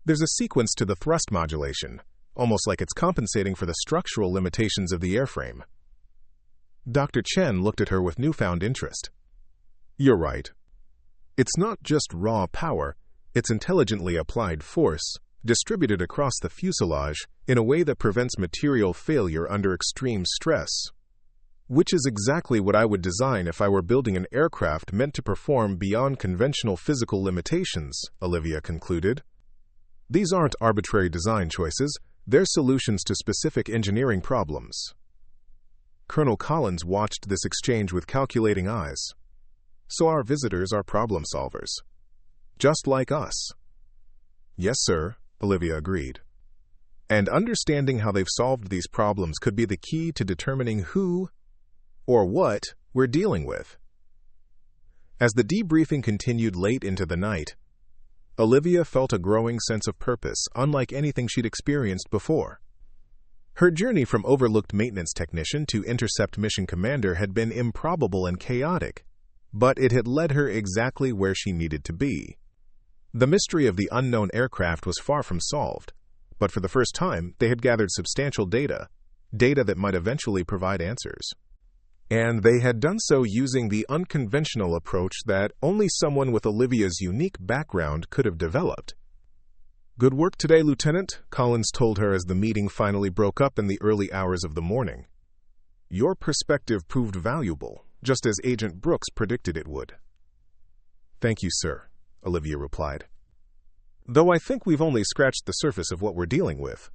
There's a sequence to the thrust modulation, almost like it's compensating for the structural limitations of the airframe." Dr. Chen looked at her with newfound interest. "You're right. It's not just raw power, it's intelligently applied force, distributed across the fuselage in a way that prevents material failure under extreme stress. Which is exactly what I would design if I were building an aircraft meant to perform beyond conventional physical limitations," Olivia concluded. "These aren't arbitrary design choices, they're solutions to specific engineering problems." Colonel Collins watched this exchange with calculating eyes. "So our visitors are problem solvers. Just like us." "Yes, sir," Olivia agreed. "And understanding how they've solved these problems could be the key to determining who or what we're dealing with." As the debriefing continued late into the night, Olivia felt a growing sense of purpose, unlike anything she'd experienced before. Her journey from overlooked maintenance technician to intercept mission commander had been improbable and chaotic, but it had led her exactly where she needed to be. The mystery of the unknown aircraft was far from solved, but for the first time they had gathered substantial data that might eventually provide answers. And they had done so using the unconventional approach that only someone with Olivia's unique background could have developed. "Good work today, Lieutenant," Collins told her as the meeting finally broke up in the early hours of the morning. "Your perspective proved valuable, just as Agent Brooks predicted it would." "Thank you, sir," Olivia replied. "Though I think we've only scratched the surface of what we're dealing with."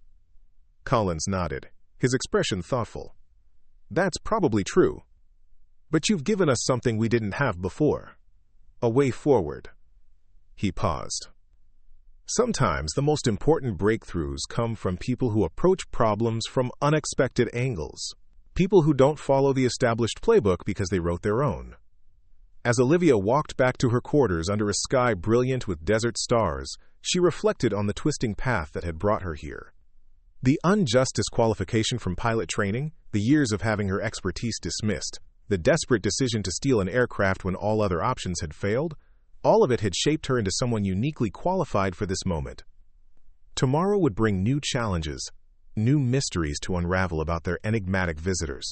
Collins nodded, his expression thoughtful. "That's probably true. But you've given us something we didn't have before. A way forward." He paused. Sometimes the most important breakthroughs come from people who approach problems from unexpected angles. People who don't follow the established playbook because they wrote their own. As Olivia walked back to her quarters under a sky brilliant with desert stars, she reflected on the twisting path that had brought her here. The unjust disqualification from pilot training, the years of having her expertise dismissed, the desperate decision to steal an aircraft when all other options had failed, all of it had shaped her into someone uniquely qualified for this moment. Tomorrow would bring new challenges, new mysteries to unravel about their enigmatic visitors.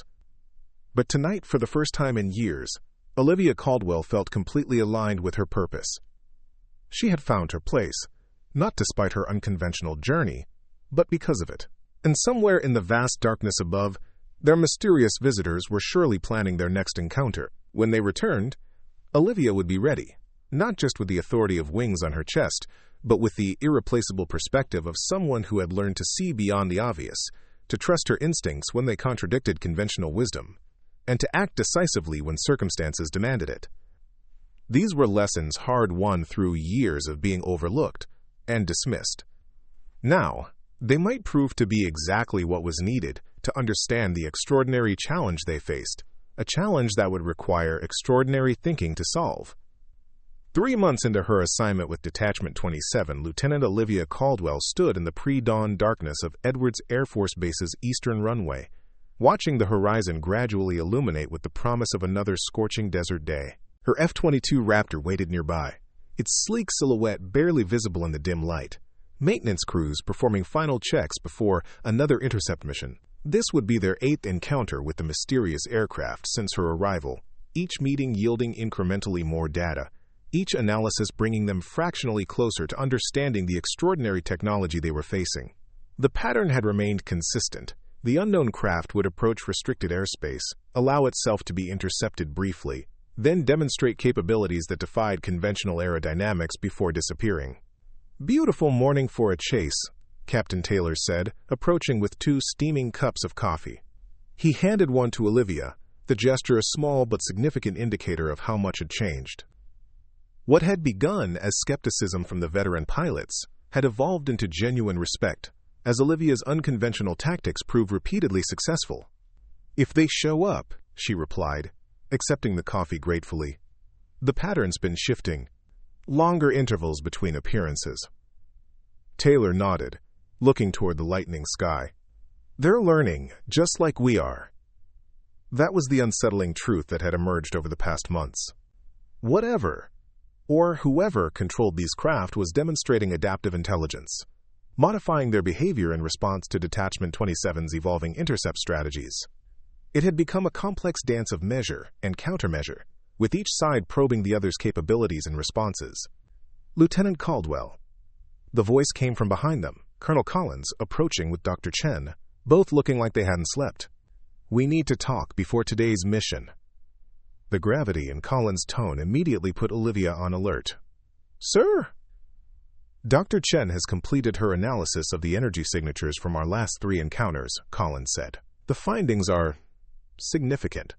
But tonight, for the first time in years, Olivia Caldwell felt completely aligned with her purpose. She had found her place, not despite her unconventional journey, but because of it. And somewhere in the vast darkness above, their mysterious visitors were surely planning their next encounter. When they returned, Olivia would be ready, not just with the authority of wings on her chest, but with the irreplaceable perspective of someone who had learned to see beyond the obvious, to trust her instincts when they contradicted conventional wisdom, and to act decisively when circumstances demanded it. These were lessons hard-won through years of being overlooked and dismissed. Now, they might prove to be exactly what was needed to understand the extraordinary challenge they faced, a challenge that would require extraordinary thinking to solve. 3 months into her assignment with Detachment 27, Lieutenant Olivia Caldwell stood in the pre-dawn darkness of Edwards Air Force Base's eastern runway, watching the horizon gradually illuminate with the promise of another scorching desert day. Her F-22 Raptor waited nearby, its sleek silhouette barely visible in the dim light. Maintenance crews performing final checks before another intercept mission. This would be their 8th encounter with the mysterious aircraft since her arrival, each meeting yielding incrementally more data, each analysis bringing them fractionally closer to understanding the extraordinary technology they were facing. The pattern had remained consistent. The unknown craft would approach restricted airspace, allow itself to be intercepted briefly, then demonstrate capabilities that defied conventional aerodynamics before disappearing. "Beautiful morning for a chase," Captain Taylor said, approaching with 2 steaming cups of coffee. He handed one to Olivia, the gesture a small but significant indicator of how much had changed. What had begun as skepticism from the veteran pilots had evolved into genuine respect, as Olivia's unconventional tactics proved repeatedly successful. "If they show up," she replied, accepting the coffee gratefully. "The pattern's been shifting. Longer intervals between appearances." Taylor nodded, looking toward the lightening sky. "They're learning, just like we are." That was the unsettling truth that had emerged over the past months. Whatever, or whoever controlled these craft was demonstrating adaptive intelligence, modifying their behavior in response to Detachment 27's evolving intercept strategies. It had become a complex dance of measure and countermeasure, with each side probing the other's capabilities and responses. "Lieutenant Caldwell." The voice came from behind them, Colonel Collins approaching with Dr. Chen, both looking like they hadn't slept. "We need to talk before today's mission." The gravity in Collins' tone immediately put Olivia on alert. "Sir?" "Dr. Chen has completed her analysis of the energy signatures from our last 3 encounters," Collins said. "The findings are significant."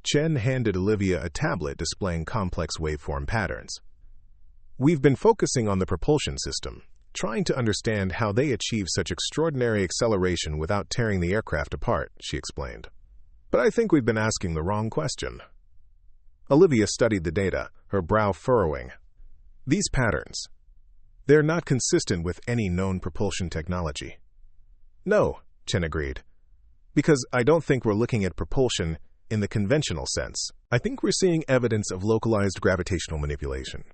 Chen handed Olivia a tablet displaying complex waveform patterns. "We've been focusing on the propulsion system, trying to understand how they achieve such extraordinary acceleration without tearing the aircraft apart," she explained. "But I think we've been asking the wrong question." Olivia studied the data, her brow furrowing. "These patterns, they're not consistent with any known propulsion technology." "No," Chen agreed, "because I don't think we're looking at propulsion in the conventional sense. I think we're seeing evidence of localized gravitational manipulation."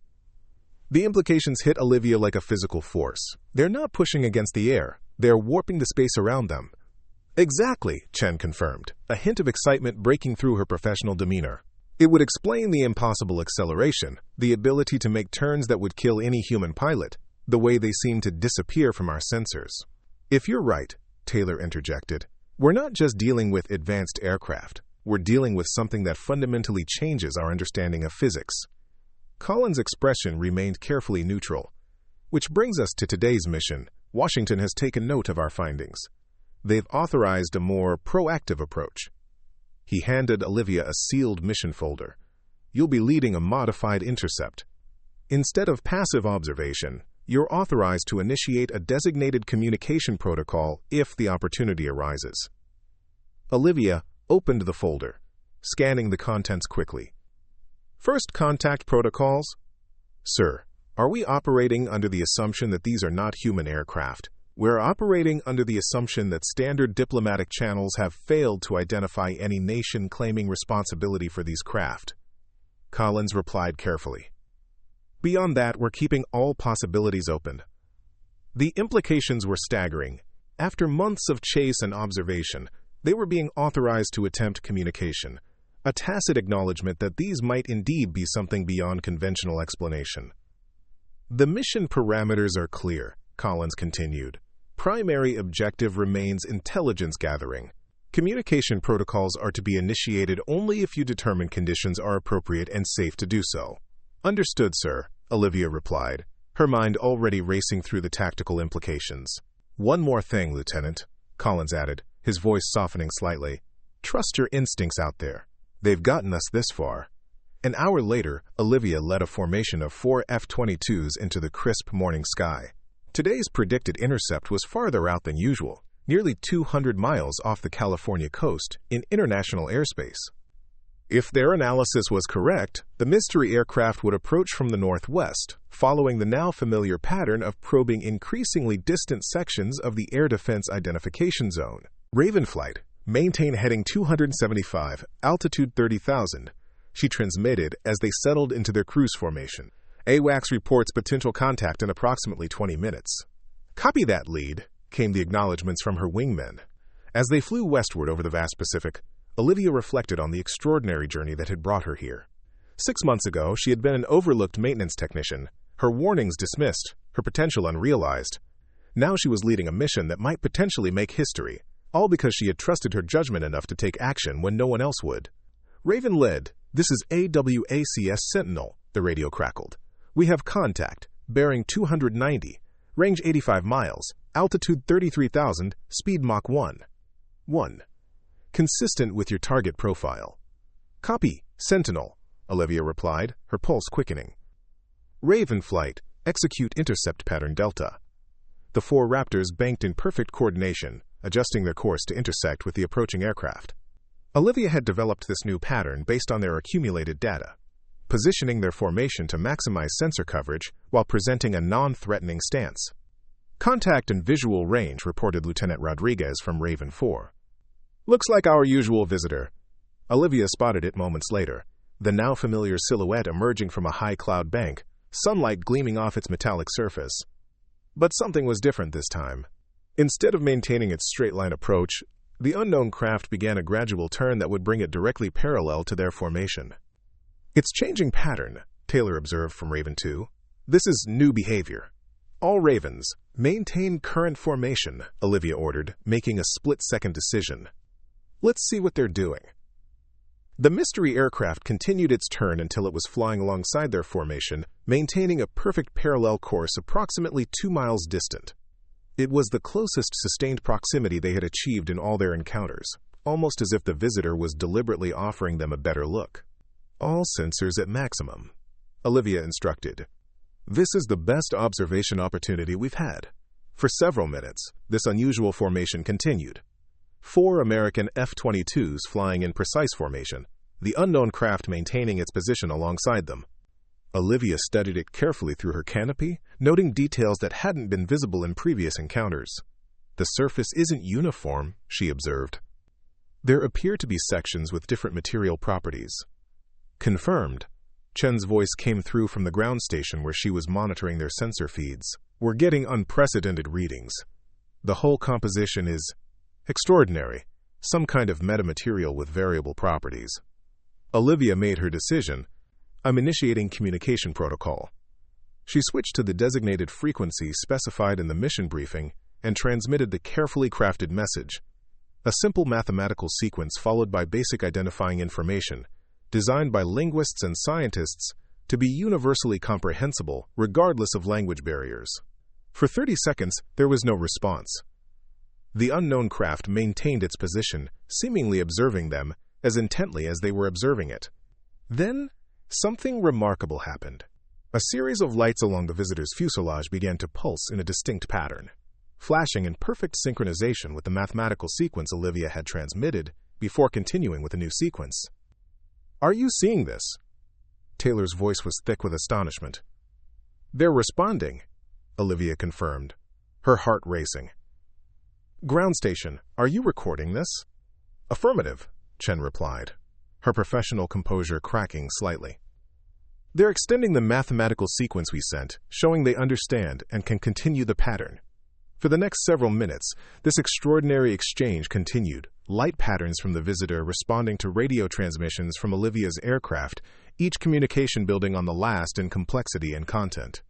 The implications hit Olivia like a physical force. They're not pushing against the air, they're warping the space around them. Exactly, Chen confirmed, a hint of excitement breaking through her professional demeanor. It would explain the impossible acceleration, the ability to make turns that would kill any human pilot, the way they seem to disappear from our sensors. If you're right, Taylor interjected, we're not just dealing with advanced aircraft. We're dealing with something that fundamentally changes our understanding of physics. Collins' expression remained carefully neutral. Which brings us to today's mission. Washington has taken note of our findings. They've authorized a more proactive approach. He handed Olivia a sealed mission folder. You'll be leading a modified intercept. Instead of passive observation, you're authorized to initiate a designated communication protocol if the opportunity arises. Olivia opened the folder, scanning the contents quickly. First contact protocols? Sir, are we operating under the assumption that these are not human aircraft? We're operating under the assumption that standard diplomatic channels have failed to identify any nation claiming responsibility for these craft. Collins replied carefully. Beyond that, we're keeping all possibilities open. The implications were staggering. After months of chase and observation, they were being authorized to attempt communication, a tacit acknowledgement that these might indeed be something beyond conventional explanation. The mission parameters are clear, Collins continued. Primary objective remains intelligence gathering. Communication protocols are to be initiated only if you determine conditions are appropriate and safe to do so. Understood, sir, Olivia replied, her mind already racing through the tactical implications. One more thing, Lieutenant, Collins added, his voice softening slightly. Trust your instincts out there. They've gotten us this far. An hour later, Olivia led a formation of 4 F-22s into the crisp morning sky. Today's predicted intercept was farther out than usual, nearly 200 miles off the California coast in international airspace. If their analysis was correct, the mystery aircraft would approach from the northwest, following the now familiar pattern of probing increasingly distant sections of the Air Defense Identification Zone. Raven flight, maintain heading 275, altitude 30,000, she transmitted as they settled into their cruise formation. AWACS reports potential contact in approximately 20 minutes. Copy that, lead, came the acknowledgments from her wingmen. As they flew westward over the vast Pacific, Olivia reflected on the extraordinary journey that had brought her here. 6 months ago, she had been an overlooked maintenance technician, her warnings dismissed, her potential unrealized. Now she was leading a mission that might potentially make history, all because she had trusted her judgment enough to take action when no one else would. Raven led. This is AWACS Sentinel, the radio crackled. We have contact, bearing 290, range 85 miles, altitude 33,000, speed Mach 1. 1. Consistent with your target profile. Copy, Sentinel, Olivia replied, her pulse quickening. Raven flight, execute intercept pattern Delta. The 4 Raptors banked in perfect coordination, adjusting their course to intersect with the approaching aircraft. Olivia had developed this new pattern based on their accumulated data, positioning their formation to maximize sensor coverage while presenting a non-threatening stance. Contact and visual range, reported Lieutenant Rodriguez from Raven 4. Looks like our usual visitor. Olivia spotted it moments later, the now familiar silhouette emerging from a high cloud bank, sunlight gleaming off its metallic surface. But something was different this time. Instead of maintaining its straight-line approach, the unknown craft began a gradual turn that would bring it directly parallel to their formation. It's changing pattern, Taylor observed from Raven 2. This is new behavior. All Ravens, maintain current formation, Olivia ordered, making a split-second decision. Let's see what they're doing. The mystery aircraft continued its turn until it was flying alongside their formation, maintaining a perfect parallel course approximately 2 miles distant. It was the closest sustained proximity they had achieved in all their encounters, almost as if the visitor was deliberately offering them a better look. All sensors at maximum, Olivia instructed. This is the best observation opportunity we've had. For several minutes, this unusual formation continued. 4 American F-22s flying in precise formation, the unknown craft maintaining its position alongside them. Olivia studied it carefully through her canopy, noting details that hadn't been visible in previous encounters. The surface isn't uniform, she observed. There appear to be sections with different material properties. Confirmed. Chen's voice came through from the ground station where she was monitoring their sensor feeds. We're getting unprecedented readings. The whole composition is Extraordinary. Some kind of metamaterial with variable properties. Olivia made her decision. I'm initiating communication protocol. She switched to the designated frequency specified in the mission briefing and transmitted the carefully crafted message. A simple mathematical sequence followed by basic identifying information, designed by linguists and scientists to be universally comprehensible regardless of language barriers. For 30 seconds, there was no response. The unknown craft maintained its position, seemingly observing them as intently as they were observing it. Then, something remarkable happened. A series of lights along the visitor's fuselage began to pulse in a distinct pattern, flashing in perfect synchronization with the mathematical sequence Olivia had transmitted before continuing with a new sequence. Are you seeing this? Taylor's voice was thick with astonishment. They're responding, Olivia confirmed, her heart racing. Ground station, are you recording this? Affirmative, Chen replied, her professional composure cracking slightly. They're extending the mathematical sequence we sent, showing they understand and can continue the pattern. For the next several minutes, this extraordinary exchange continued, light patterns from the visitor responding to radio transmissions from Olivia's aircraft, each communication building on the last in complexity and content.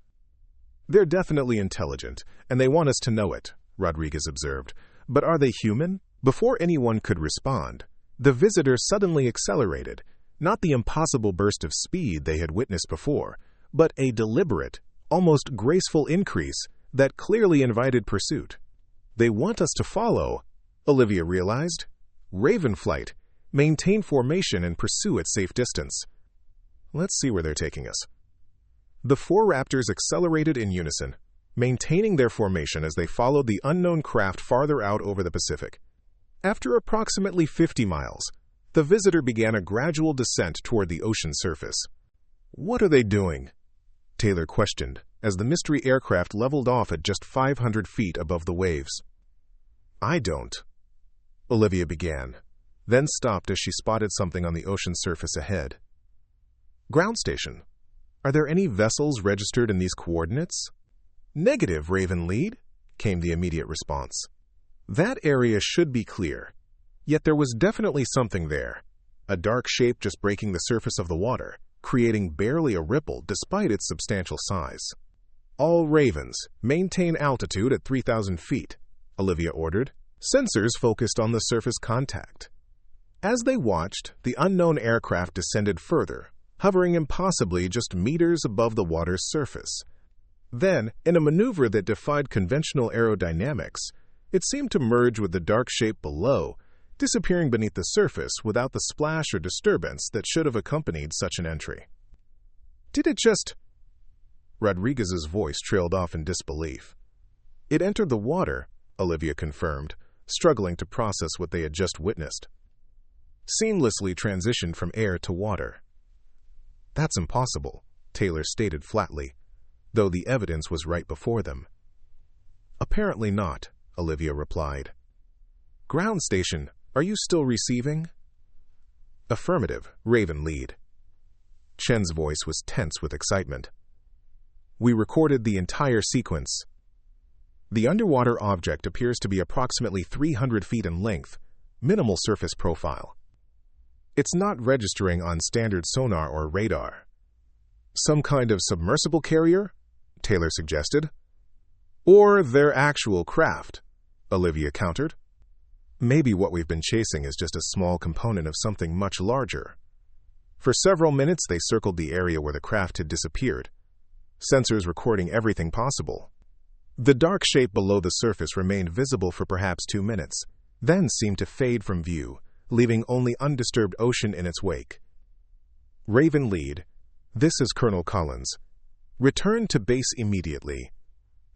They're definitely intelligent, and they want us to know it, Rodriguez observed. But are they human? Before anyone could respond, the visitor suddenly accelerated, not the impossible burst of speed they had witnessed before, but a deliberate, almost graceful increase that clearly invited pursuit. They want us to follow, Olivia realized. Raven flight, maintain formation and pursue at safe distance. Let's see where they're taking us. The four Raptors accelerated in unison, maintaining their formation as they followed the unknown craft farther out over the Pacific. After approximately 50 miles, the visitor began a gradual descent toward the ocean surface. What are they doing? Taylor questioned, as the mystery aircraft leveled off at just 500 feet above the waves. I don't. Olivia began, then stopped as she spotted something on the ocean surface ahead. Ground station. Are there any vessels registered in these coordinates? Negative, Raven Lead, came the immediate response. That area should be clear. Yet there was definitely something there, a dark shape just breaking the surface of the water, creating barely a ripple despite its substantial size. All Ravens, maintain altitude at 3,000 feet, Olivia ordered. Sensors focused on the surface contact. As they watched, the unknown aircraft descended further, hovering impossibly just meters above the water's surface. Then, in a maneuver that defied conventional aerodynamics, it seemed to merge with the dark shape below, disappearing beneath the surface without the splash or disturbance that should have accompanied such an entry. Did it just... Rodriguez's voice trailed off in disbelief. It entered the water, Olivia confirmed, struggling to process what they had just witnessed. Seamlessly transitioned from air to water. That's impossible, Taylor stated flatly, though the evidence was right before them. Apparently not, Olivia replied. Ground station, are you still receiving? Affirmative, Raven Lead. Chen's voice was tense with excitement. We recorded the entire sequence. The underwater object appears to be approximately 300 feet in length, minimal surface profile. It's not registering on standard sonar or radar. Some kind of submersible carrier? Taylor suggested. Or their actual craft, Olivia countered. Maybe what we've been chasing is just a small component of something much larger. For several minutes, they circled the area where the craft had disappeared, sensors recording everything possible. The dark shape below the surface remained visible for perhaps 2 minutes, then seemed to fade from view, leaving only undisturbed ocean in its wake. Raven Lead, this is Colonel Collins. Return to base immediately.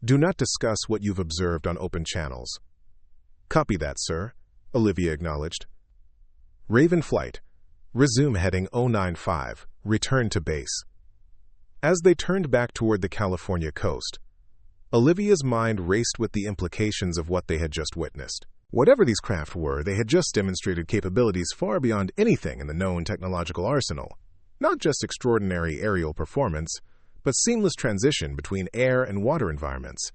Do not discuss what you've observed on open channels. Copy that, sir, Olivia acknowledged. Raven Flight, resume heading 095, return to base. As they turned back toward the California coast, Olivia's mind raced with the implications of what they had just witnessed. Whatever these craft were, they had just demonstrated capabilities far beyond anything in the known technological arsenal. Not just extraordinary aerial performance, but seamless transition between air and water environments,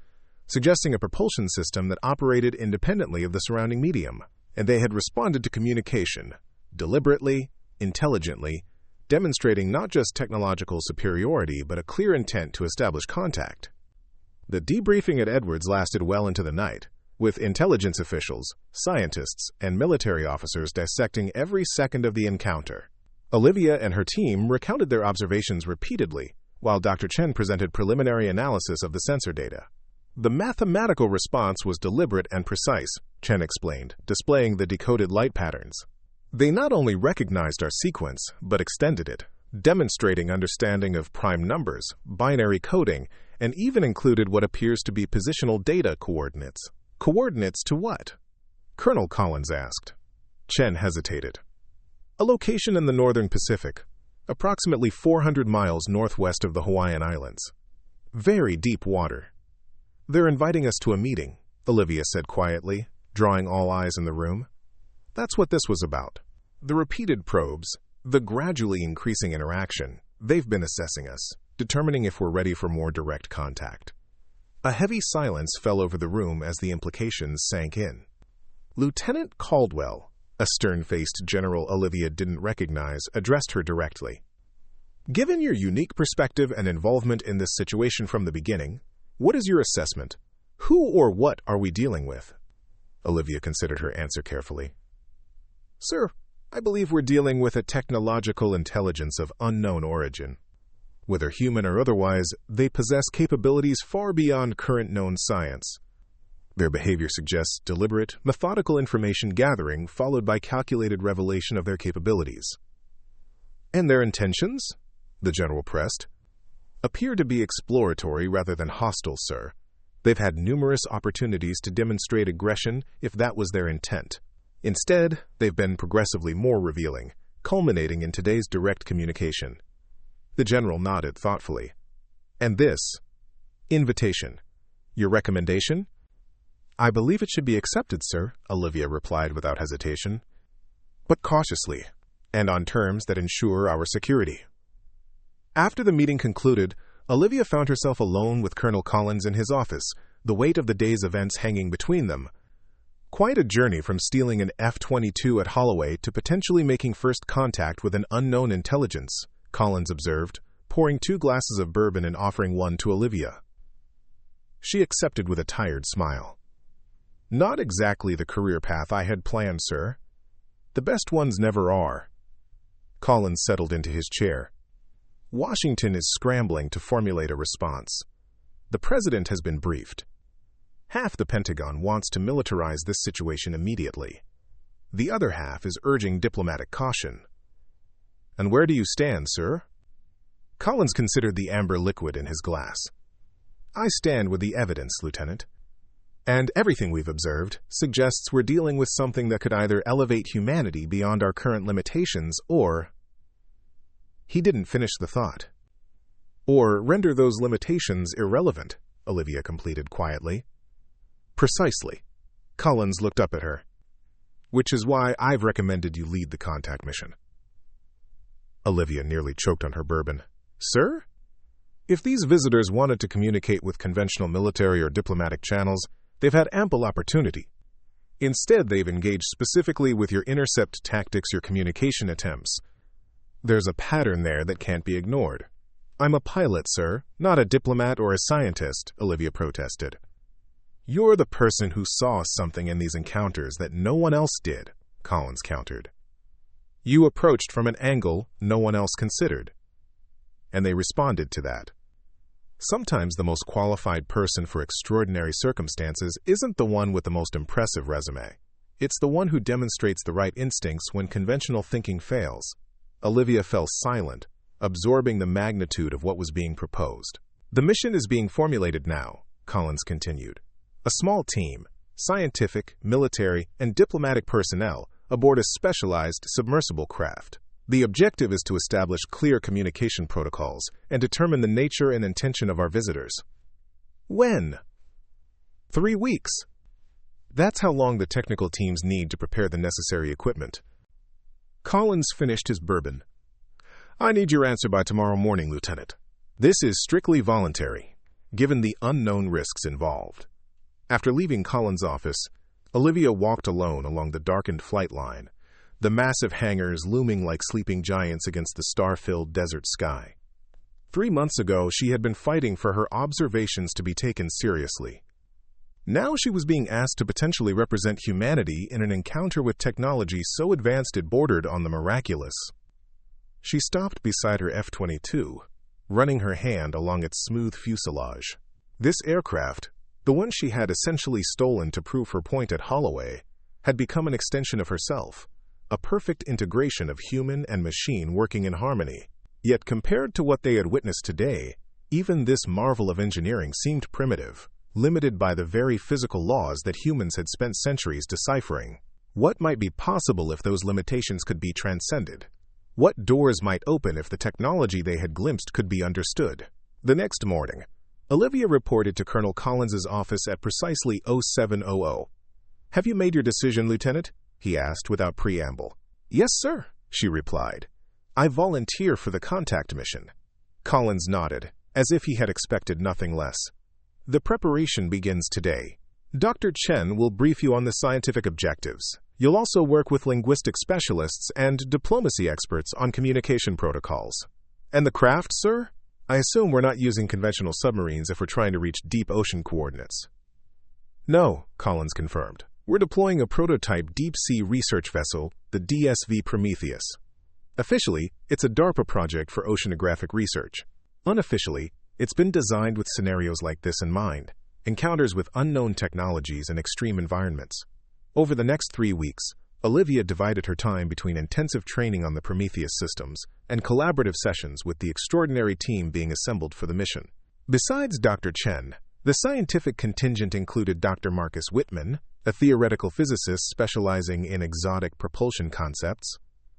suggesting a propulsion system that operated independently of the surrounding medium, and they had responded to communication, deliberately, intelligently, demonstrating not just technological superiority but a clear intent to establish contact. The debriefing at Edwards lasted well into the night, with intelligence officials, scientists, and military officers dissecting every second of the encounter. Olivia and her team recounted their observations repeatedly, while Dr. Chen presented preliminary analysis of the sensor data. The mathematical response was deliberate and precise, Chen explained, displaying the decoded light patterns. They not only recognized our sequence, but extended it, demonstrating understanding of prime numbers, binary coding, and even included what appears to be positional data coordinates. Coordinates to what? Colonel Collins asked. Chen hesitated. A location in the northern Pacific, approximately 400 miles northwest of the Hawaiian Islands. Very deep water. They're inviting us to a meeting, Olivia said quietly, drawing all eyes in the room. That's what this was about. The repeated probes, the gradually increasing interaction, they've been assessing us, determining if we're ready for more direct contact. A heavy silence fell over the room as the implications sank in. Lieutenant Caldwell, a stern-faced general Olivia didn't recognize, addressed her directly. Given your unique perspective and involvement in this situation from the beginning, what is your assessment? Who or what are we dealing with? Olivia considered her answer carefully. Sir, I believe we're dealing with a technological intelligence of unknown origin. Whether human or otherwise, they possess capabilities far beyond current known science. Their behavior suggests deliberate, methodical information gathering followed by calculated revelation of their capabilities. And their intentions, the general pressed, appear to be exploratory rather than hostile, sir. They've had numerous opportunities to demonstrate aggression if that was their intent. Instead, they've been progressively more revealing, culminating in today's direct communication. The general nodded thoughtfully. And this? Invitation. Your recommendation? I believe it should be accepted, sir, Olivia replied without hesitation. But cautiously, and on terms that ensure our security. After the meeting concluded, Olivia found herself alone with Colonel Collins in his office, the weight of the day's events hanging between them. Quite a journey from stealing an F-22 at Holloway to potentially making first contact with an unknown intelligence, Collins observed, pouring 2 glasses of bourbon and offering one to Olivia. She accepted with a tired smile. Not exactly the career path I had planned, sir. The best ones never are. Collins settled into his chair. Washington is scrambling to formulate a response. The president has been briefed. Half the Pentagon wants to militarize this situation immediately. The other half is urging diplomatic caution. And where do you stand, sir? Collins considered the amber liquid in his glass. I stand with the evidence, Lieutenant. And everything we've observed suggests we're dealing with something that could either elevate humanity beyond our current limitations or... He didn't finish the thought. Or render those limitations irrelevant, Olivia completed quietly. Precisely. Collins looked up at her. Which is why I've recommended you lead the contact mission. Olivia nearly choked on her bourbon. Sir? If these visitors wanted to communicate with conventional military or diplomatic channels, they've had ample opportunity. Instead, they've engaged specifically with your intercept tactics, your communication attempts. There's a pattern there that can't be ignored. I'm a pilot, sir, not a diplomat or a scientist, Olivia protested. You're the person who saw something in these encounters that no one else did, Collins countered. You approached from an angle no one else considered. And they responded to that. Sometimes the most qualified person for extraordinary circumstances isn't the one with the most impressive resume. It's the one who demonstrates the right instincts when conventional thinking fails. Olivia fell silent, absorbing the magnitude of what was being proposed. The mission is being formulated now, Collins continued. A small team, scientific, military, and diplomatic personnel aboard a specialized submersible craft. The objective is to establish clear communication protocols and determine the nature and intention of our visitors. When? 3 weeks. That's how long the technical teams need to prepare the necessary equipment. Collins finished his bourbon. I need your answer by tomorrow morning, Lieutenant. This is strictly voluntary, given the unknown risks involved. After leaving Collins' office, Olivia walked alone along the darkened flight line, the massive hangars looming like sleeping giants against the star-filled desert sky. 3 months ago, she had been fighting for her observations to be taken seriously. Now she was being asked to potentially represent humanity in an encounter with technology so advanced it bordered on the miraculous. She stopped beside her F-22, running her hand along its smooth fuselage. This aircraft, the one she had essentially stolen to prove her point at Holloway, had become an extension of herself, a perfect integration of human and machine working in harmony. Yet compared to what they had witnessed today, even this marvel of engineering seemed primitive, limited by the very physical laws that humans had spent centuries deciphering. What might be possible if those limitations could be transcended? What doors might open if the technology they had glimpsed could be understood? The next morning, Olivia reported to Colonel Collins's office at precisely 0700. "Have you made your decision, Lieutenant?" he asked without preamble. "Yes, sir," she replied. "I volunteer for the contact mission." Collins nodded, as if he had expected nothing less. "The preparation begins today. Dr. Chen will brief you on the scientific objectives. You'll also work with linguistic specialists and diplomacy experts on communication protocols." "And the craft, sir? I assume we're not using conventional submarines if we're trying to reach deep ocean coordinates." "No," Collins confirmed. "We're deploying a prototype deep-sea research vessel, the DSV Prometheus. Officially, it's a DARPA project for oceanographic research. Unofficially, it's been designed with scenarios like this in mind, encounters with unknown technologies and extreme environments." Over the next 3 weeks, Olivia divided her time between intensive training on the Prometheus systems and collaborative sessions with the extraordinary team being assembled for the mission. Besides Dr. Chen, the scientific contingent included Dr. Marcus Whitman, a theoretical physicist specializing in exotic propulsion concepts,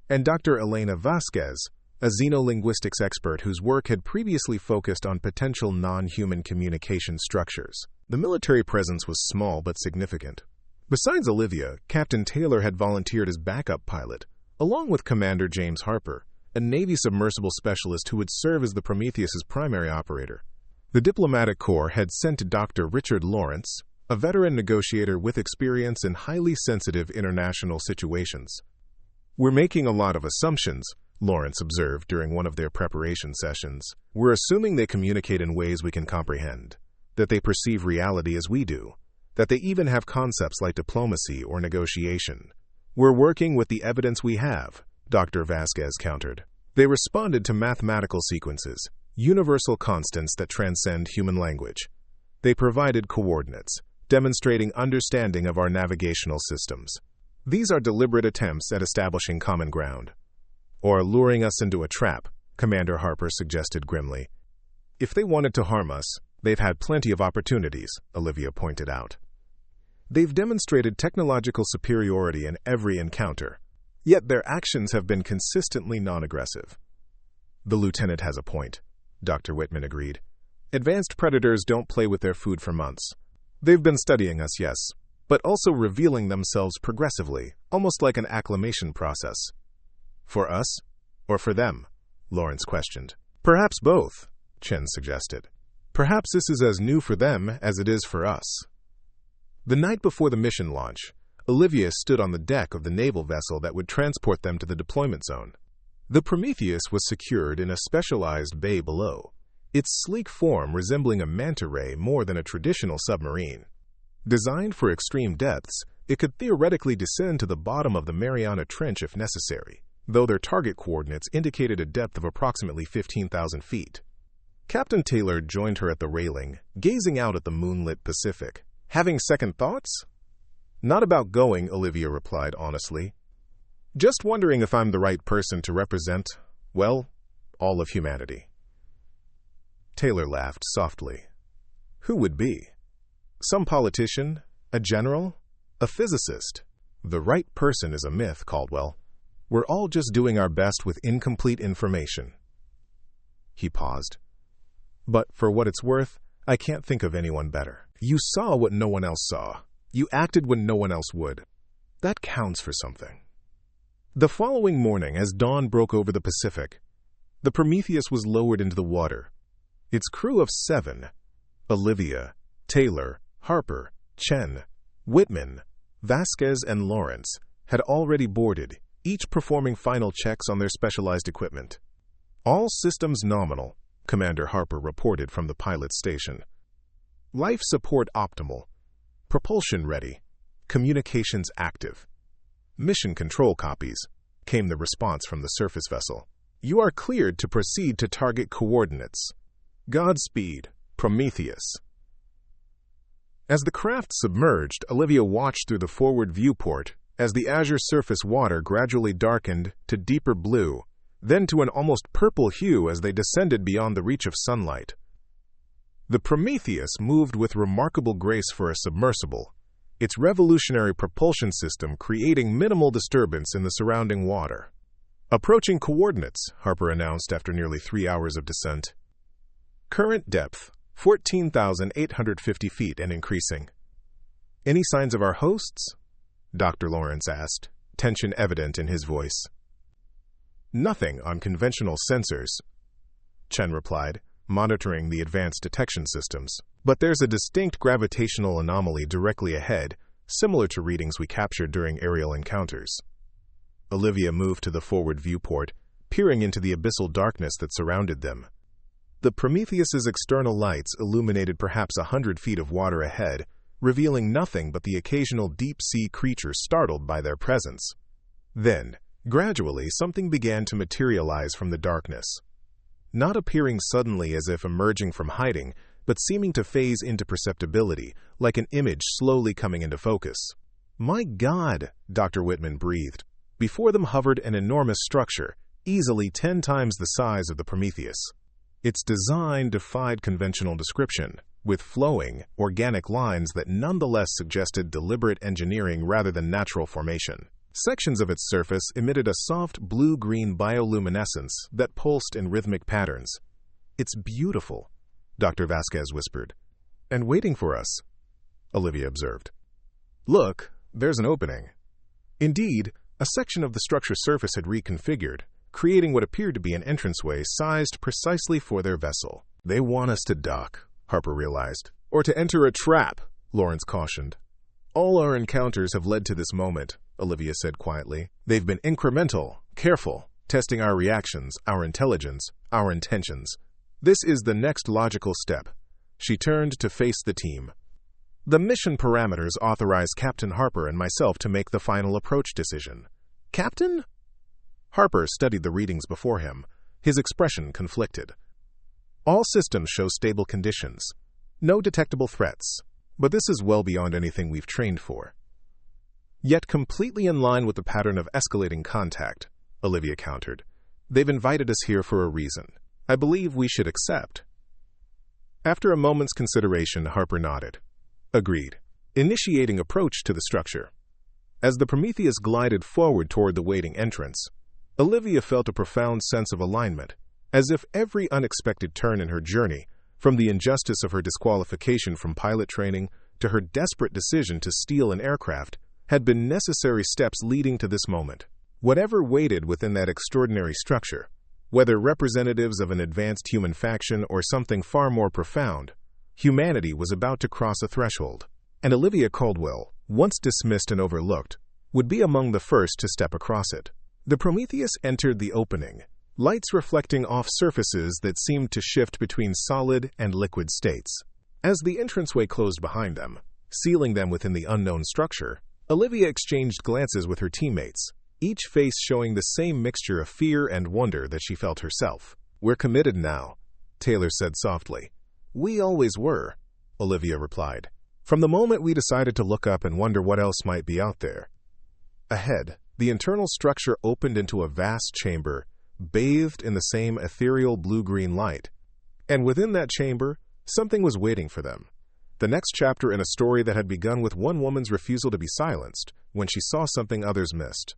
and Dr. Elena Vasquez, a xenolinguistics expert whose work had previously focused on potential non-human communication structures. The military presence was small but significant. Besides Olivia, Captain Taylor had volunteered as backup pilot, along with Commander James Harper, a Navy submersible specialist who would serve as the Prometheus's primary operator. The diplomatic corps had sent Dr. Richard Lawrence, a veteran negotiator with experience in highly sensitive international situations. "We're making a lot of assumptions," Lawrence observed during one of their preparation sessions. "We're assuming they communicate in ways we can comprehend, that they perceive reality as we do, that they even have concepts like diplomacy or negotiation. We're working with the evidence we have," Dr. Vasquez countered. "They responded to mathematical sequences, universal constants that transcend human language. They provided coordinates, demonstrating understanding of our navigational systems. These are deliberate attempts at establishing common ground." "Or luring us into a trap," Commander Harper suggested grimly. "If they wanted to harm us, they've had plenty of opportunities," Olivia pointed out. "They've demonstrated technological superiority in every encounter, yet their actions have been consistently non-aggressive." "The lieutenant has a point," Dr. Whitman agreed. "Advanced predators don't play with their food for months. They've been studying us, yes, but also revealing themselves progressively, almost like an acclimation process." "For us, or for them?" Lawrence questioned. "Perhaps both," Chen suggested. "Perhaps this is as new for them as it is for us." The night before the mission launch, Olivia stood on the deck of the naval vessel that would transport them to the deployment zone. The Prometheus was secured in a specialized bay below, its sleek form resembling a manta ray more than a traditional submarine. Designed for extreme depths, it could theoretically descend to the bottom of the Mariana Trench if necessary, though their target coordinates indicated a depth of approximately 15,000 feet. Captain Taylor joined her at the railing, gazing out at the moonlit Pacific. "Having second thoughts?" "Not about going," Olivia replied honestly. "Just wondering if I'm the right person to represent, well, all of humanity." Taylor laughed softly. "Who would be? Some politician? A general? A physicist? The right person is a myth, Caldwell. We're all just doing our best with incomplete information." He paused. "But for what it's worth, I can't think of anyone better. You saw what no one else saw. You acted when no one else would. That counts for something." The following morning, as dawn broke over the Pacific, the Prometheus was lowered into the water. Its crew of 7, Olivia, Taylor, Harper, Chen, Whitman, Vasquez, and Lawrence had already boarded, each performing final checks on their specialized equipment. All systems nominal, Commander Harper reported from the pilot's station. Life support optimal. Propulsion ready. Communications active. Mission control copies, came the response from the surface vessel. You are cleared to proceed to target coordinates. Godspeed, Prometheus. As the craft submerged, Olivia watched through the forward viewport as the azure surface water gradually darkened to deeper blue, then to an almost purple hue as they descended beyond the reach of sunlight. The Prometheus moved with remarkable grace for a submersible, its revolutionary propulsion system creating minimal disturbance in the surrounding water. Approaching coordinates, Harper announced after nearly 3 hours of descent. Current depth, 14,850 feet and increasing. Any signs of our hosts? Dr. Lawrence asked, tension evident in his voice. Nothing on conventional sensors, Chen replied, monitoring the advanced detection systems. But there's a distinct gravitational anomaly directly ahead, similar to readings we captured during aerial encounters. Olivia moved to the forward viewport, peering into the abyssal darkness that surrounded them. The Prometheus's external lights illuminated perhaps 100 feet of water ahead, revealing nothing but the occasional deep-sea creature startled by their presence. Then, gradually, something began to materialize from the darkness. Not appearing suddenly as if emerging from hiding, but seeming to phase into perceptibility, like an image slowly coming into focus. My God, Dr. Whitman breathed. Before them hovered an enormous structure, easily 10 times the size of the Prometheus. Its design defied conventional description, with flowing, organic lines that nonetheless suggested deliberate engineering rather than natural formation. Sections of its surface emitted a soft blue-green bioluminescence that pulsed in rhythmic patterns. It's beautiful, Dr. Vasquez whispered. And waiting for us, Olivia observed. Look, there's an opening. Indeed, a section of the structure's surface had reconfigured, creating what appeared to be an entranceway sized precisely for their vessel. They want us to dock, Harper realized. Or to enter a trap, Lawrence cautioned. All our encounters have led to this moment, Olivia said quietly. They've been incremental, careful, testing our reactions, our intelligence, our intentions. This is the next logical step. She turned to face the team. The mission parameters authorize Captain Harper and myself to make the final approach decision. Captain? Harper studied the readings before him, his expression conflicted. All systems show stable conditions. No detectable threats. But this is well beyond anything we've trained for. Yet completely in line with the pattern of escalating contact, Olivia countered. They've invited us here for a reason. I believe we should accept. After a moment's consideration, Harper nodded. Agreed. Initiating approach to the structure. As the Prometheus glided forward toward the waiting entrance, Olivia felt a profound sense of alignment, as if every unexpected turn in her journey, from the injustice of her disqualification from pilot training to her desperate decision to steal an aircraft, had been necessary steps leading to this moment. Whatever waited within that extraordinary structure, whether representatives of an advanced human faction or something far more profound, humanity was about to cross a threshold, and Olivia Caldwell, once dismissed and overlooked, would be among the first to step across it. The Prometheus entered the opening, lights reflecting off surfaces that seemed to shift between solid and liquid states. As the entranceway closed behind them, sealing them within the unknown structure, Olivia exchanged glances with her teammates, each face showing the same mixture of fear and wonder that she felt herself. We're committed now, Taylor said softly. We always were, Olivia replied. From the moment we decided to look up and wonder what else might be out there. Ahead, the internal structure opened into a vast chamber, bathed in the same ethereal blue-green light. And within that chamber, something was waiting for them. The next chapter in a story that had begun with one woman's refusal to be silenced when she saw something others missed.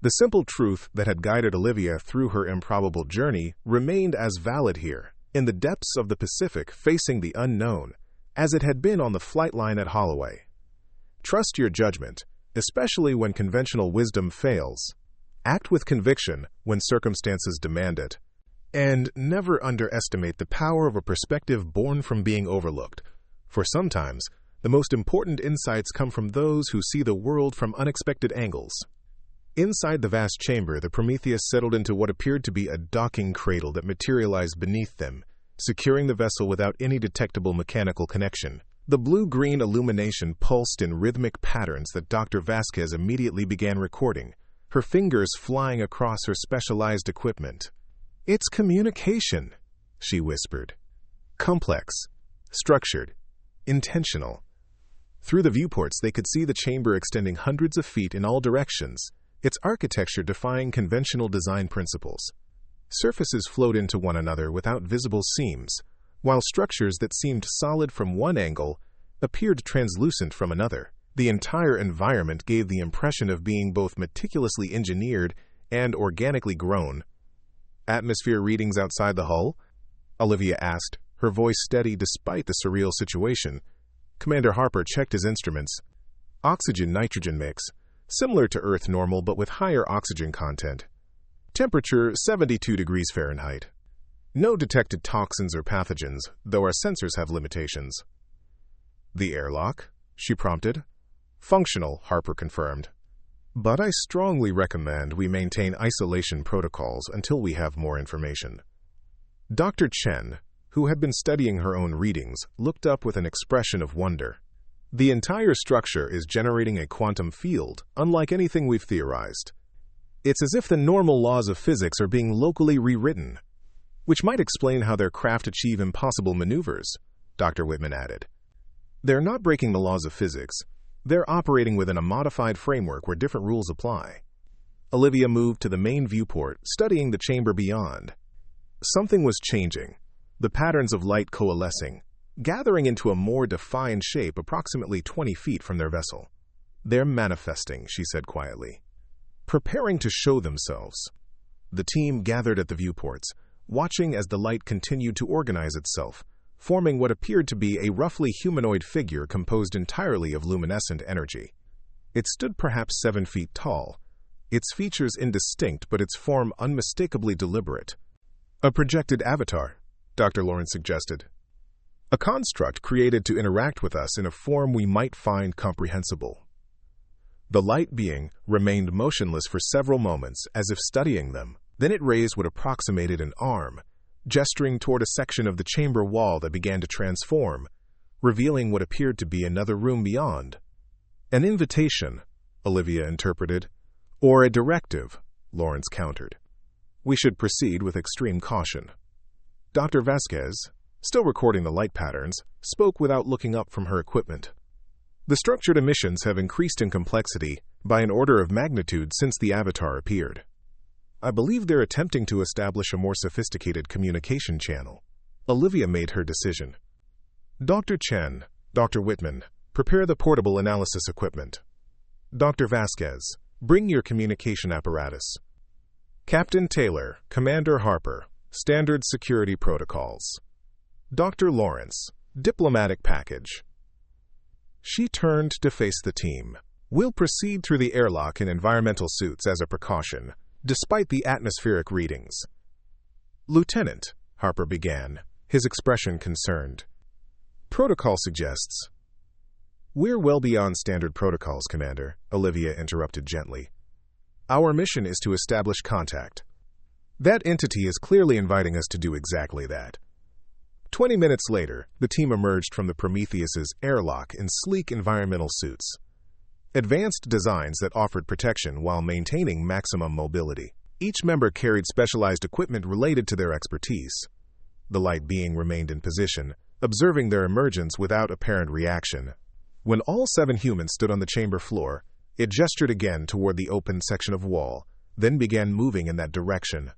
The simple truth that had guided Olivia through her improbable journey remained as valid here, in the depths of the Pacific facing the unknown, as it had been on the flight line at Holloway. Trust your judgment, especially when conventional wisdom fails. Act with conviction when circumstances demand it. And never underestimate the power of a perspective born from being overlooked, for sometimes The most important insights come from those who see the world from unexpected angles. Inside the vast chamber, the Prometheus settled into what appeared to be a docking cradle that materialized beneath them, securing the vessel without any detectable mechanical connection. The blue-green illumination pulsed in rhythmic patterns that Dr. Vasquez immediately began recording, her fingers flying across her specialized equipment. "It's communication," she whispered. "Complex, structured, intentional." Through the viewports, they could see the chamber extending hundreds of feet in all directions, its architecture defying conventional design principles. Surfaces flowed into one another without visible seams, while structures that seemed solid from one angle appeared translucent from another. The entire environment gave the impression of being both meticulously engineered and organically grown. "Atmosphere readings outside the hull?" Olivia asked, her voice steady despite the surreal situation. Commander Harper checked his instruments. "Oxygen-nitrogen mix, similar to Earth normal but with higher oxygen content. Temperature 72 degrees Fahrenheit. No detected toxins or pathogens, though our sensors have limitations." "The airlock?" she prompted. "Functional," Harper confirmed. "But I strongly recommend we maintain isolation protocols until we have more information." Dr. Chen, who had been studying her own readings, looked up with an expression of wonder. "The entire structure is generating a quantum field, unlike anything we've theorized. It's as if the normal laws of physics are being locally rewritten, which might explain how their craft achieve impossible maneuvers," Dr. Whitman added. "They're not breaking the laws of physics. They're operating within a modified framework where different rules apply." Olivia moved to the main viewport, studying the chamber beyond. Something was changing, the patterns of light coalescing, gathering into a more defined shape approximately 20 feet from their vessel. "They're manifesting," she said quietly. "Preparing to show themselves." The team gathered at the viewports, watching as the light continued to organize itself, forming what appeared to be a roughly humanoid figure composed entirely of luminescent energy. It stood perhaps 7 feet tall, its features indistinct but its form unmistakably deliberate. "A projected avatar," Dr. Lawrence suggested. "A construct created to interact with us in a form we might find comprehensible." The light being remained motionless for several moments, as if studying them. Then it raised what approximated an arm, gesturing toward a section of the chamber wall that began to transform, revealing what appeared to be another room beyond. "An invitation," Olivia interpreted. "Or a directive," Lawrence countered. "We should proceed with extreme caution." Dr. Vasquez, still recording the light patterns, spoke without looking up from her equipment. "The structured emissions have increased in complexity by an order of magnitude since the avatar appeared. I believe they're attempting to establish a more sophisticated communication channel." Olivia made her decision. "Dr. Chen, Dr. Whitman, prepare the portable analysis equipment. Dr. Vasquez, bring your communication apparatus. Captain Taylor, Commander Harper, standard security protocols. Dr. Lawrence, diplomatic package." She turned to face the team. "We'll proceed through the airlock in environmental suits as a precaution, despite the atmospheric readings." "Lieutenant," Harper began, his expression concerned. "Protocol suggests—" "We're well beyond standard protocols, Commander," Olivia interrupted gently. "Our mission is to establish contact. That entity is clearly inviting us to do exactly that." 20 minutes later, the team emerged from the Prometheus's airlock in sleek environmental suits. Advanced designs that offered protection while maintaining maximum mobility. Each member carried specialized equipment related to their expertise. The light being remained in position, observing their emergence without apparent reaction. When all 7 humans stood on the chamber floor, it gestured again toward the open section of wall, then began moving in that direction.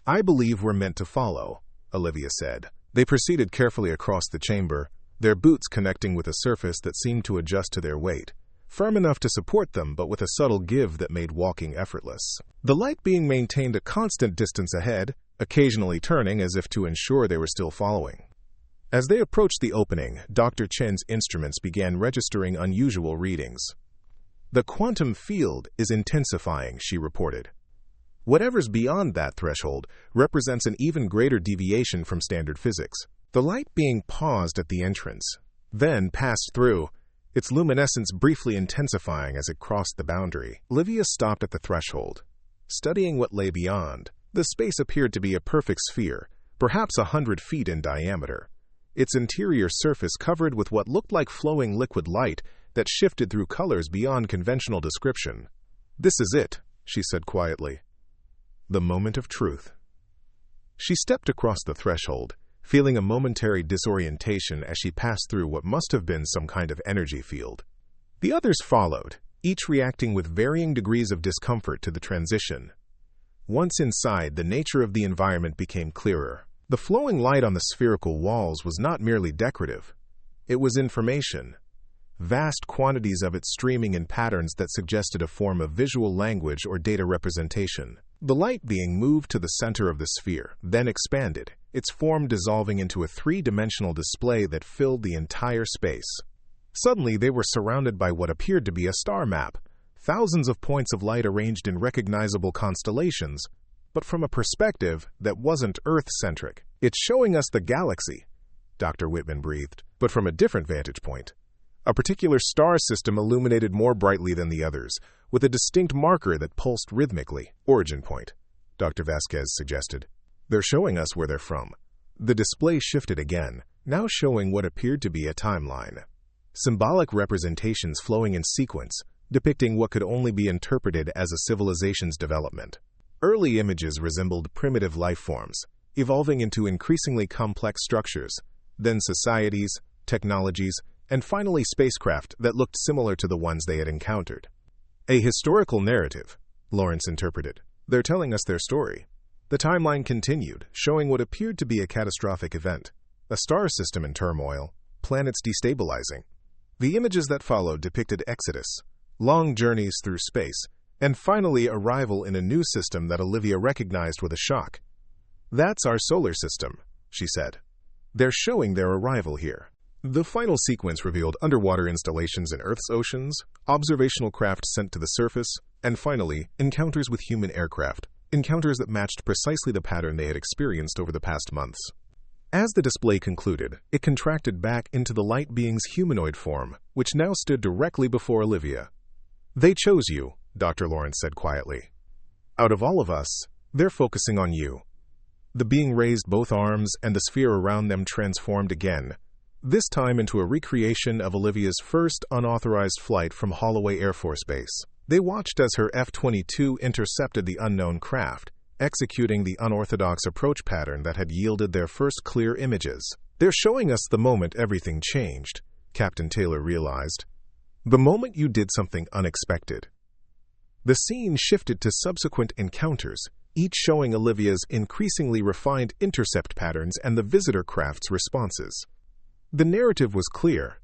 "I believe we're meant to follow," Olivia said. They proceeded carefully across the chamber, their boots connecting with a surface that seemed to adjust to their weight, firm enough to support them but with a subtle give that made walking effortless. The light being maintained a constant distance ahead, occasionally turning as if to ensure they were still following. As they approached the opening, Dr. Chen's instruments began registering unusual readings. "The quantum field is intensifying," she reported. "Whatever's beyond that threshold represents an even greater deviation from standard physics." The light being paused at the entrance, then passed through, its luminescence briefly intensifying as it crossed the boundary. Olivia stopped at the threshold, studying what lay beyond. The space appeared to be a perfect sphere, perhaps 100 feet in diameter, its interior surface covered with what looked like flowing liquid light that shifted through colors beyond conventional description. "This is it," she said quietly. "The moment of truth." She stepped across the threshold, feeling a momentary disorientation as she passed through what must have been some kind of energy field. The others followed, each reacting with varying degrees of discomfort to the transition. Once inside, the nature of the environment became clearer. The flowing light on the spherical walls was not merely decorative. It was information, vast quantities of it streaming in patterns that suggested a form of visual language or data representation. The light being moved to the center of the sphere, then expanded, its form dissolving into a three-dimensional display that filled the entire space. Suddenly, they were surrounded by what appeared to be a star map, thousands of points of light arranged in recognizable constellations, but from a perspective that wasn't Earth-centric. "It's showing us the galaxy," Dr. Whitman breathed, but from a different vantage point. A particular star system illuminated more brightly than the others, with a distinct marker that pulsed rhythmically. "Origin point," Dr. Vasquez suggested. "They're showing us where they're from." The display shifted again, now showing what appeared to be a timeline. Symbolic representations flowing in sequence, depicting what could only be interpreted as a civilization's development. Early images resembled primitive life forms, evolving into increasingly complex structures, then societies, technologies, and finally spacecraft that looked similar to the ones they had encountered. "A historical narrative," Lawrence interpreted. "They're telling us their story." The timeline continued, showing what appeared to be a catastrophic event, a star system in turmoil, planets destabilizing. The images that followed depicted exodus, long journeys through space, and finally arrival in a new system that Olivia recognized with a shock. "That's our solar system," she said. "They're showing their arrival here." The final sequence revealed underwater installations in Earth's oceans, observational craft sent to the surface, and finally, encounters with human aircraft, encounters that matched precisely the pattern they had experienced over the past months. As the display concluded, it contracted back into the light being's humanoid form, which now stood directly before Olivia. "They chose you," Dr. Lawrence said quietly. "Out of all of us, they're focusing on you." The being raised both arms, and the sphere around them transformed again, this time into a recreation of Olivia's first unauthorized flight from Holloway Air Force Base. They watched as her F-22 intercepted the unknown craft, executing the unorthodox approach pattern that had yielded their first clear images. "They're showing us the moment everything changed," Captain Taylor realized. "The moment you did something unexpected." The scene shifted to subsequent encounters, each showing Olivia's increasingly refined intercept patterns and the visitor craft's responses. The narrative was clear.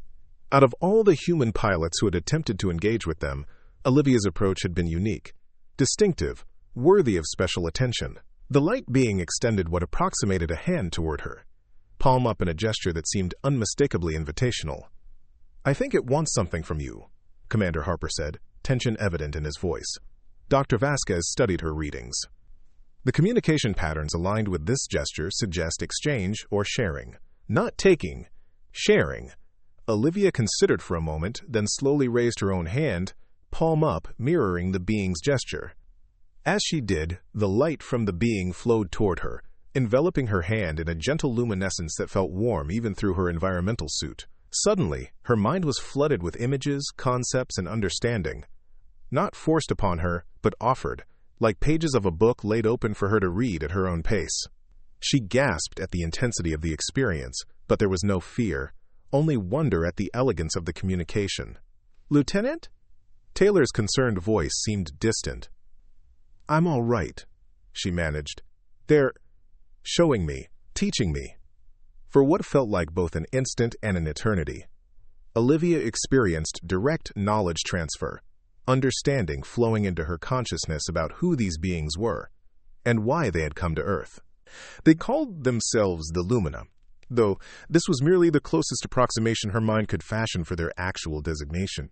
Out of all the human pilots who had attempted to engage with them, Olivia's approach had been unique, distinctive, worthy of special attention. The light being extended what approximated a hand toward her, palm up in a gesture that seemed unmistakably invitational. "I think it wants something from you," Commander Harper said, tension evident in his voice. Dr. Vasquez studied her readings. The communication patterns aligned with this gesture suggest exchange or sharing. Not taking, sharing. Olivia considered for a moment, then slowly raised her own hand, palm up, mirroring the being's gesture. As she did, the light from the being flowed toward her, enveloping her hand in a gentle luminescence that felt warm even through her environmental suit. Suddenly, her mind was flooded with images, concepts, and understanding. Not forced upon her, but offered, like pages of a book laid open for her to read at her own pace. She gasped at the intensity of the experience, but there was no fear, only wonder at the elegance of the communication. "Lieutenant?" Taylor's concerned voice seemed distant. "I'm all right," she managed. "They're showing me, teaching me." For what felt like both an instant and an eternity, Olivia experienced direct knowledge transfer, understanding flowing into her consciousness about who these beings were, and why they had come to Earth. They called themselves the Lumina, though this was merely the closest approximation her mind could fashion for their actual designation.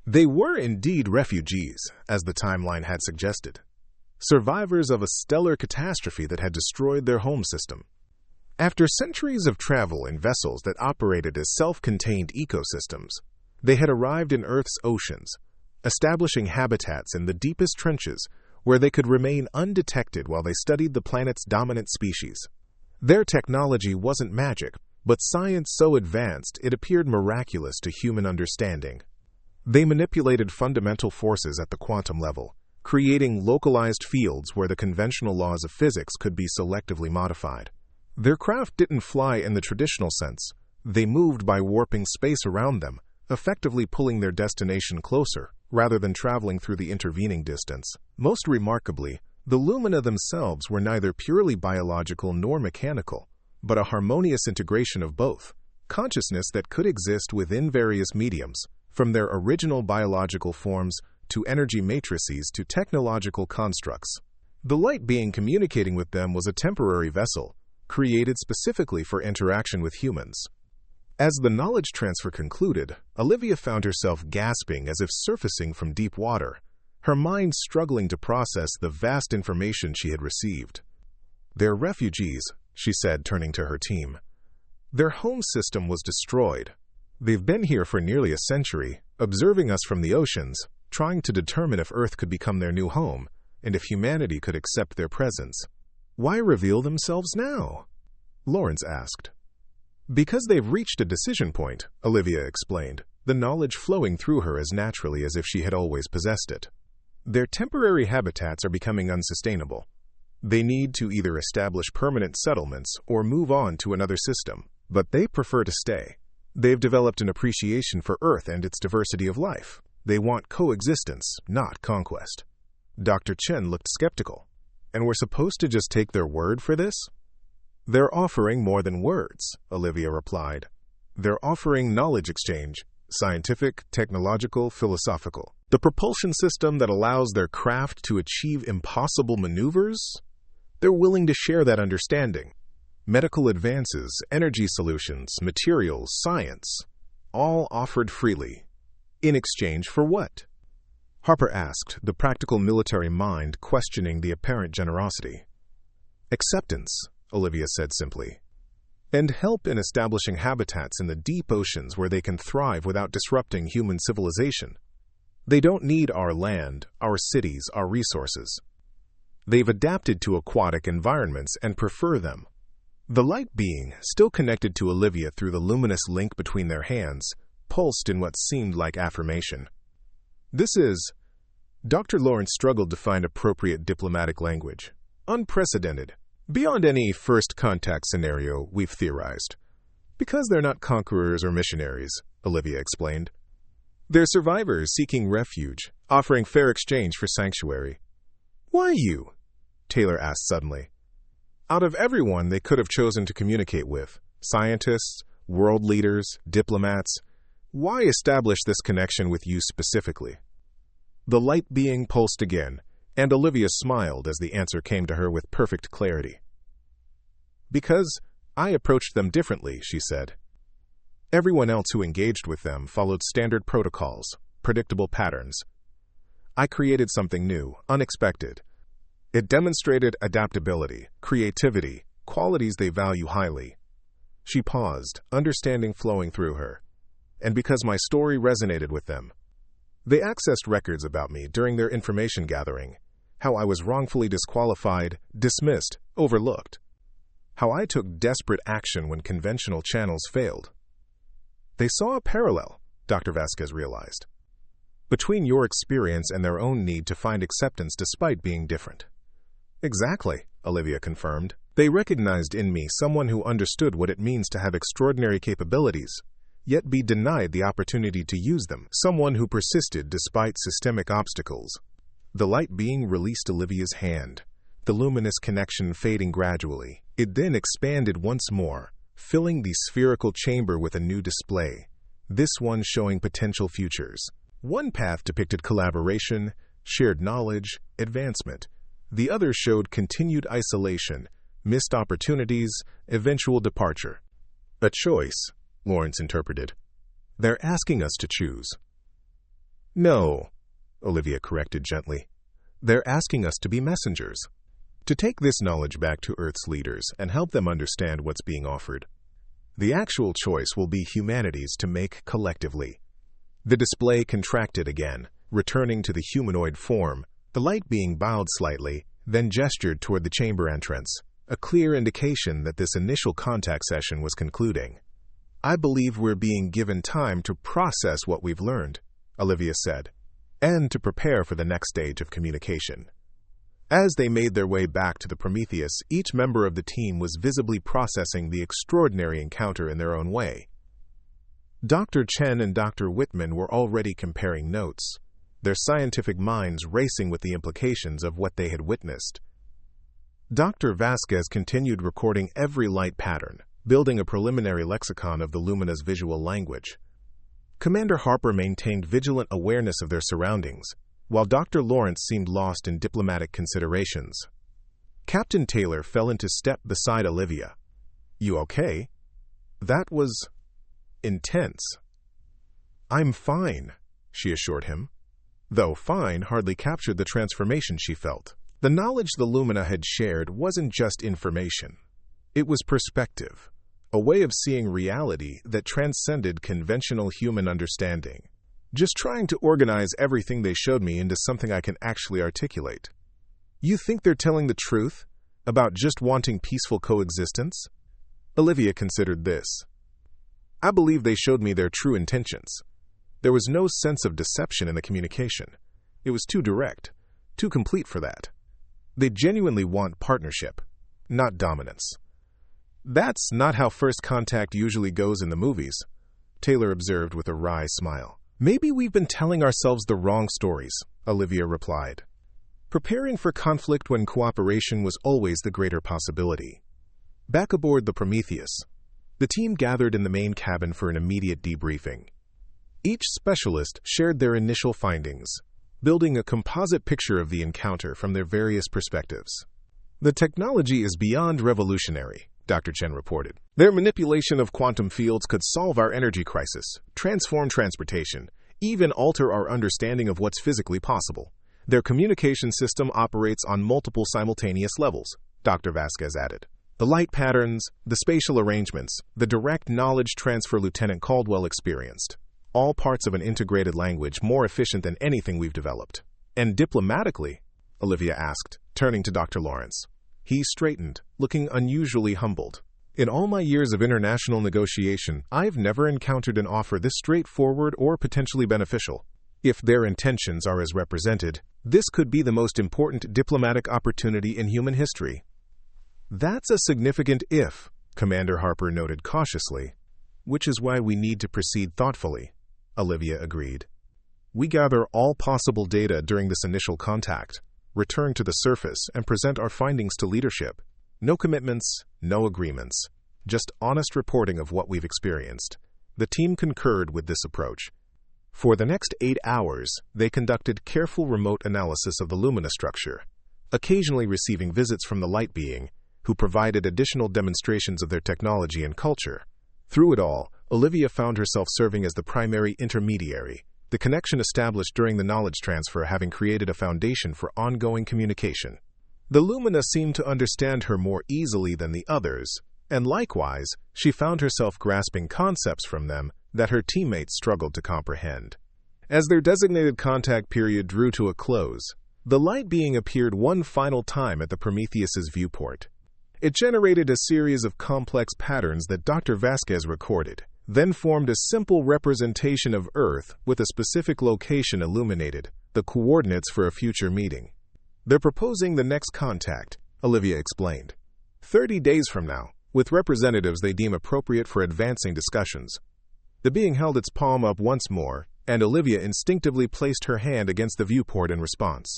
They were indeed refugees, as the timeline had suggested, survivors of a stellar catastrophe that had destroyed their home system. After centuries of travel in vessels that operated as self-contained ecosystems, they had arrived in Earth's oceans, establishing habitats in the deepest trenches where they could remain undetected while they studied the planet's dominant species. Their technology wasn't magic, but science so advanced it appeared miraculous to human understanding. They manipulated fundamental forces at the quantum level, creating localized fields where the conventional laws of physics could be selectively modified. Their craft didn't fly in the traditional sense. They moved by warping space around them, effectively pulling their destination closer, rather than traveling through the intervening distance. Most remarkably, the lumina themselves were neither purely biological nor mechanical, but a harmonious integration of both, consciousness that could exist within various mediums, from their original biological forms to energy matrices to technological constructs. The light being communicating with them was a temporary vessel, created specifically for interaction with humans. As the knowledge transfer concluded, Olivia found herself gasping as if surfacing from deep water, her mind struggling to process the vast information she had received. "They're refugees," she said, turning to her team. "Their home system was destroyed. They've been here for nearly a century, observing us from the oceans, trying to determine if Earth could become their new home, and if humanity could accept their presence." "Why reveal themselves now?" Lawrence asked. "Because they've reached a decision point," Olivia explained, the knowledge flowing through her as naturally as if she had always possessed it. "Their temporary habitats are becoming unsustainable. They need to either establish permanent settlements or move on to another system, but they prefer to stay. They've developed an appreciation for Earth and its diversity of life. They want coexistence, not conquest." Dr. Chen looked skeptical. "And we're supposed to just take their word for this?" "They're offering more than words," Olivia replied. "They're offering knowledge exchange, scientific, technological, philosophical. The propulsion system that allows their craft to achieve impossible maneuvers? They're willing to share that understanding. Medical advances, energy solutions, materials, science, all offered freely. In exchange for what?" Harper asked, the practical military mind questioning the apparent generosity. "Acceptance," Olivia said simply, "and help in establishing habitats in the deep oceans where they can thrive without disrupting human civilization. They don't need our land, our cities, our resources. They've adapted to aquatic environments and prefer them." The light being, still connected to Olivia through the luminous link between their hands, pulsed in what seemed like affirmation. "This is..." Dr. Lawrence struggled to find appropriate diplomatic language. "Unprecedented. Beyond any first contact scenario we've theorized. Because they're not conquerors or missionaries," Olivia explained. "They're survivors seeking refuge, offering fair exchange for sanctuary." "Why you?" Taylor asked suddenly. "Out of everyone they could have chosen to communicate with, scientists, world leaders, diplomats, why establish this connection with you specifically?" The light being pulsed again, and Olivia smiled as the answer came to her with perfect clarity. "Because I approached them differently," she said. "Everyone else who engaged with them followed standard protocols, predictable patterns. I created something new, unexpected. It demonstrated adaptability, creativity, qualities they value highly." She paused, understanding flowing through her. "And because my story resonated with them. They accessed records about me during their information gathering, how I was wrongfully disqualified, dismissed, overlooked. How I took desperate action when conventional channels failed. They saw a parallel," Dr. Vasquez realized, "between your experience and their own need to find acceptance despite being different." "Exactly," Olivia confirmed. "They recognized in me someone who understood what it means to have extraordinary capabilities, yet be denied the opportunity to use them, someone who persisted despite systemic obstacles." The light being released Olivia's hand, the luminous connection fading gradually. It then expanded once more, filling the spherical chamber with a new display, this one showing potential futures. One path depicted collaboration, shared knowledge, advancement. The other showed continued isolation, missed opportunities, eventual departure. "A choice," Lawrence interpreted. "They're asking us to choose." "No," Olivia corrected gently. "They're asking us to be messengers. to take this knowledge back to Earth's leaders and help them understand what's being offered. The actual choice will be humanity's to make collectively. The display contracted again, returning to the humanoid form, the light being bowed slightly, then gestured toward the chamber entrance, a clear indication that this initial contact session was concluding. "I believe we're being given time to process what we've learned," Olivia said, "and to prepare for the next stage of communication." As they made their way back to the Prometheus, each member of the team was visibly processing the extraordinary encounter in their own way. Dr. Chen and Dr. Whitman were already comparing notes, their scientific minds racing with the implications of what they had witnessed. Dr. Vasquez continued recording every light pattern, building a preliminary lexicon of the Lumina's visual language. Commander Harper maintained vigilant awareness of their surroundings, while Dr. Lawrence seemed lost in diplomatic considerations. Captain Taylor fell into step beside Olivia. "You okay?" "That was intense." "I'm fine," she assured him. Though fine hardly captured the transformation she felt. The knowledge the Lumina had shared wasn't just information. It was perspective, a way of seeing reality that transcended conventional human understanding. "Just trying to organize everything they showed me into something I can actually articulate." "You think they're telling the truth about just wanting peaceful coexistence?" Olivia considered this. "I believe they showed me their true intentions. There was no sense of deception in the communication. It was too direct, too complete for that. They genuinely want partnership, not dominance." "That's not how first contact usually goes in the movies," Taylor observed with a wry smile. "Maybe we've been telling ourselves the wrong stories," Olivia replied. Preparing for conflict when cooperation was always the greater possibility. Back aboard the Prometheus, the team gathered in the main cabin for an immediate debriefing. Each specialist shared their initial findings, building a composite picture of the encounter from their various perspectives. "The technology is beyond revolutionary," Dr. Chen reported. "Their manipulation of quantum fields could solve our energy crisis, transform transportation, even alter our understanding of what's physically possible. Their communication system operates on multiple simultaneous levels," Dr. Vasquez added. "The light patterns, the spatial arrangements, the direct knowledge transfer Lieutenant Caldwell experienced. All parts of an integrated language more efficient than anything we've developed." "And diplomatically?" Olivia asked, turning to Dr. Lawrence. He straightened, looking unusually humbled. "In all my years of international negotiation, I've never encountered an offer this straightforward or potentially beneficial. If their intentions are as represented, this could be the most important diplomatic opportunity in human history." "That's a significant if," Commander Harper noted cautiously. "Which is why we need to proceed thoughtfully," Olivia agreed. "We gather all possible data during this initial contact, return to the surface, and present our findings to leadership. No commitments, no agreements, just honest reporting of what we've experienced." The team concurred with this approach. For the next 8 hours, they conducted careful remote analysis of the Lumina structure, occasionally receiving visits from the light being, who provided additional demonstrations of their technology and culture. Through it all, Olivia found herself serving as the primary intermediary, the connection established during the knowledge transfer having created a foundation for ongoing communication. The Lumina seemed to understand her more easily than the others, and likewise, she found herself grasping concepts from them that her teammates struggled to comprehend. As their designated contact period drew to a close, the light being appeared one final time at the Prometheus's viewport. It generated a series of complex patterns that Dr. Vasquez recorded, then formed a simple representation of Earth with a specific location illuminated, the coordinates for a future meeting. "They're proposing the next contact," Olivia explained. 30 days from now, with representatives they deem appropriate for advancing discussions." The being held its palm up once more, and Olivia instinctively placed her hand against the viewport in response.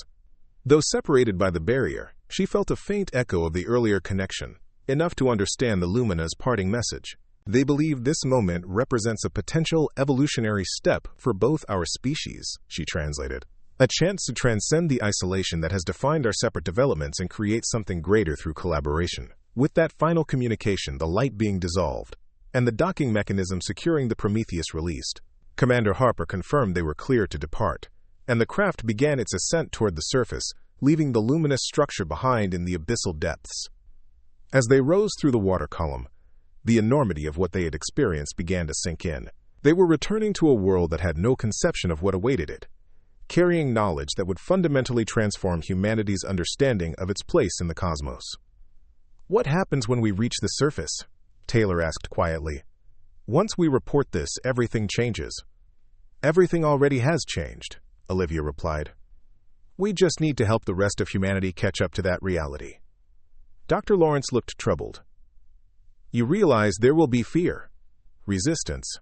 Though separated by the barrier, she felt a faint echo of the earlier connection, enough to understand the Lumina's parting message. "They believe this moment represents a potential evolutionary step for both our species," she translated. "A chance to transcend the isolation that has defined our separate developments and create something greater through collaboration." With that final communication, the light being dissolved, and the docking mechanism securing the Prometheus released, Commander Harper confirmed they were clear to depart, and the craft began its ascent toward the surface, leaving the luminous structure behind in the abyssal depths. As they rose through the water column, the enormity of what they had experienced began to sink in. They were returning to a world that had no conception of what awaited it, carrying knowledge that would fundamentally transform humanity's understanding of its place in the cosmos. "What happens when we reach the surface?" Taylor asked quietly. "Once we report this, everything changes." "Everything already has changed," Olivia replied. "We just need to help the rest of humanity catch up to that reality." Dr. Lawrence looked troubled. "You realize there will be fear, resistance.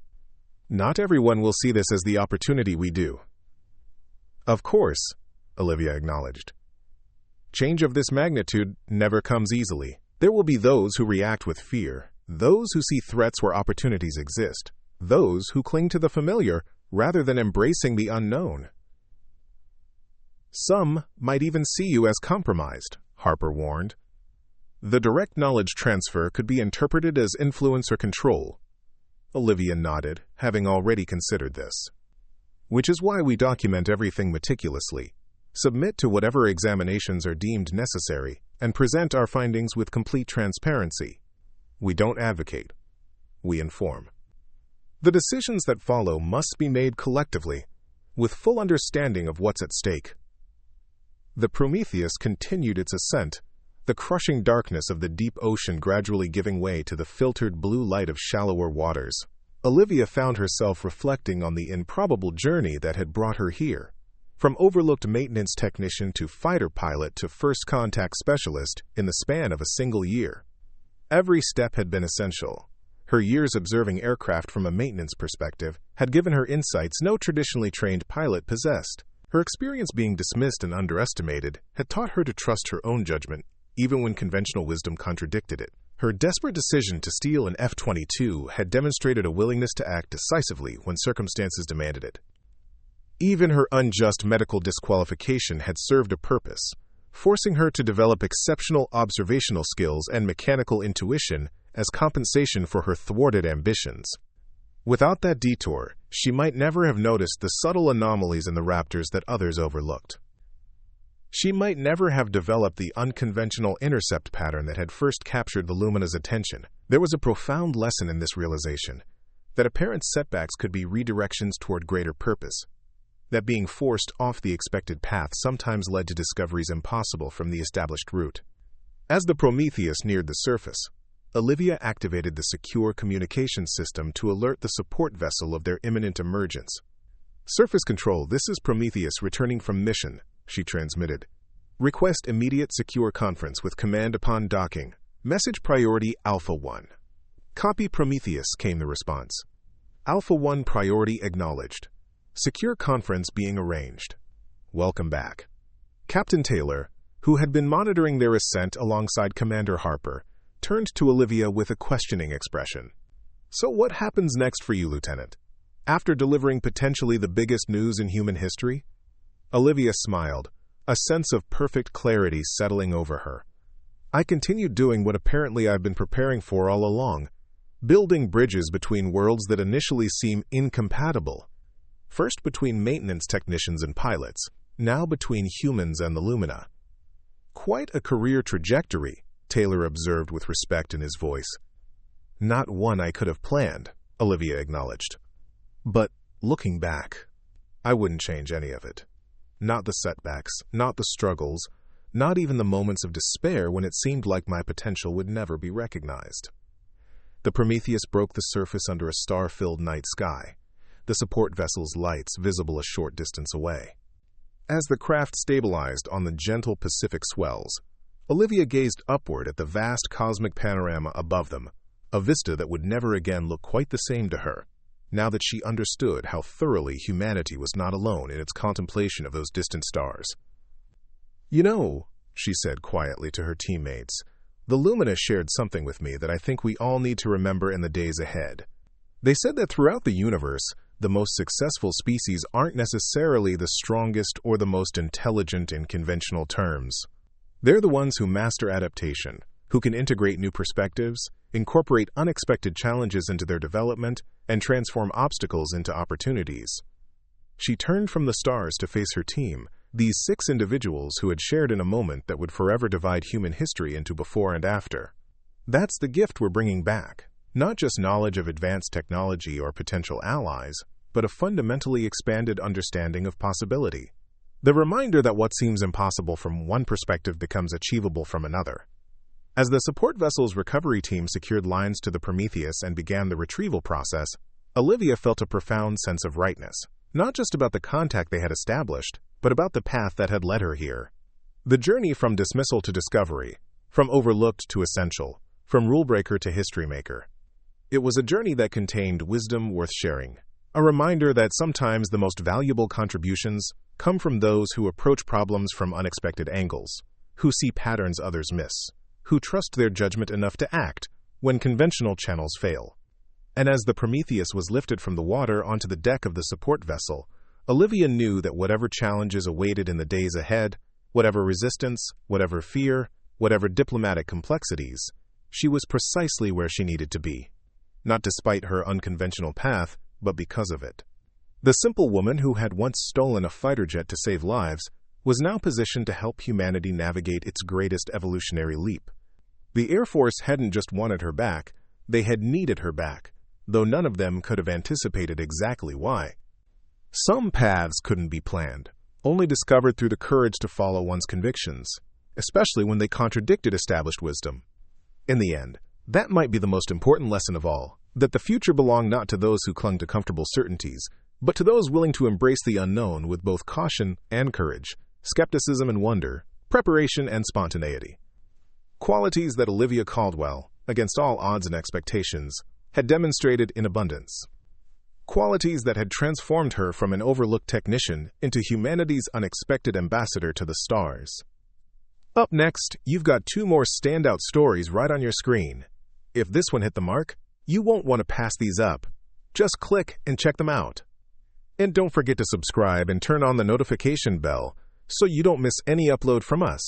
Not everyone will see this as the opportunity we do." "Of course," Olivia acknowledged. "Change of this magnitude never comes easily. There will be those who react with fear, those who see threats where opportunities exist, those who cling to the familiar rather than embracing the unknown. Some might even see you as compromised," Harper warned. "The direct knowledge transfer could be interpreted as influence or control." Olivia nodded, having already considered this. "Which is why we document everything meticulously, submit to whatever examinations are deemed necessary, and present our findings with complete transparency. We don't advocate. We inform. The decisions that follow must be made collectively, with full understanding of what's at stake." The Prometheus continued its ascent, the crushing darkness of the deep ocean gradually giving way to the filtered blue light of shallower waters. Olivia found herself reflecting on the improbable journey that had brought her here. From overlooked maintenance technician to fighter pilot to first contact specialist in the span of a single year. Every step had been essential. Her years observing aircraft from a maintenance perspective had given her insights no traditionally trained pilot possessed. Her experience being dismissed and underestimated had taught her to trust her own judgment, even when conventional wisdom contradicted it. Her desperate decision to steal an F-22 had demonstrated a willingness to act decisively when circumstances demanded it. Even her unjust medical disqualification had served a purpose, forcing her to develop exceptional observational skills and mechanical intuition as compensation for her thwarted ambitions. Without that detour, she might never have noticed the subtle anomalies in the Raptors that others overlooked. She might never have developed the unconventional intercept pattern that had first captured the Lumina's attention. There was a profound lesson in this realization, that apparent setbacks could be redirections toward greater purpose, that being forced off the expected path sometimes led to discoveries impossible from the established route. As the Prometheus neared the surface, Olivia activated the secure communication system to alert the support vessel of their imminent emergence. "Surface Control, this is Prometheus returning from mission," she transmitted. "Request immediate secure conference with command upon docking. Message priority Alpha 1. "Copy Prometheus," came the response. "Alpha 1 priority acknowledged. Secure conference being arranged. Welcome back." Captain Taylor, who had been monitoring their ascent alongside Commander Harper, turned to Olivia with a questioning expression. "So what happens next for you, Lieutenant? After delivering potentially the biggest news in human history?" Olivia smiled, a sense of perfect clarity settling over her. "I continued doing what apparently I've been preparing for all along, building bridges between worlds that initially seem incompatible. First between maintenance technicians and pilots, now between humans and the Lumina." "Quite a career trajectory," Taylor observed with respect in his voice. "Not one I could have planned," Olivia acknowledged. "But, looking back, I wouldn't change any of it. Not the setbacks, not the struggles, not even the moments of despair when it seemed like my potential would never be recognized." The Prometheus broke the surface under a star-filled night sky, the support vessel's lights visible a short distance away. As the craft stabilized on the gentle Pacific swells, Olivia gazed upward at the vast cosmic panorama above them, a vista that would never again look quite the same to her, now that she understood how thoroughly humanity was not alone in its contemplation of those distant stars. "You know," she said quietly to her teammates, "the Lumina shared something with me that I think we all need to remember in the days ahead. They said that throughout the universe, the most successful species aren't necessarily the strongest or the most intelligent in conventional terms. They're the ones who master adaptation, who can integrate new perspectives, incorporate unexpected challenges into their development, and transform obstacles into opportunities." She turned from the stars to face her team, These 6 individuals who had shared in a moment that would forever divide human history into before and after. That's the gift we're bringing back. Not just knowledge of advanced technology or potential allies, but a fundamentally expanded understanding of possibility. The reminder that what seems impossible from one perspective becomes achievable from another. As the support vessel's recovery team secured lines to the Prometheus and began the retrieval process, Olivia felt a profound sense of rightness, not just about the contact they had established, but about the path that had led her here. The journey from dismissal to discovery, from overlooked to essential, from rule-breaker to history-maker. It was a journey that contained wisdom worth sharing, a reminder that sometimes the most valuable contributions come from those who approach problems from unexpected angles, who see patterns others miss, who trust their judgment enough to act when conventional channels fail. And as the Prometheus was lifted from the water onto the deck of the support vessel, Olivia knew that whatever challenges awaited in the days ahead, whatever resistance, whatever fear, whatever diplomatic complexities, she was precisely where she needed to be. Not despite her unconventional path, but because of it. The simple woman who had once stolen a fighter jet to save lives was now positioned to help humanity navigate its greatest evolutionary leap. The Air Force hadn't just wanted her back, they had needed her back, though none of them could have anticipated exactly why. Some paths couldn't be planned, only discovered through the courage to follow one's convictions, especially when they contradicted established wisdom. In the end, that might be the most important lesson of all, that the future belonged not to those who clung to comfortable certainties, but to those willing to embrace the unknown with both caution and courage, skepticism and wonder, preparation and spontaneity. Qualities that Olivia Caldwell, against all odds and expectations, had demonstrated in abundance. Qualities that had transformed her from an overlooked technician into humanity's unexpected ambassador to the stars. Up next, you've got 2 more standout stories right on your screen. If this one hit the mark, you won't want to pass these up. Just click and check them out. And don't forget to subscribe and turn on the notification bell so you don't miss any upload from us.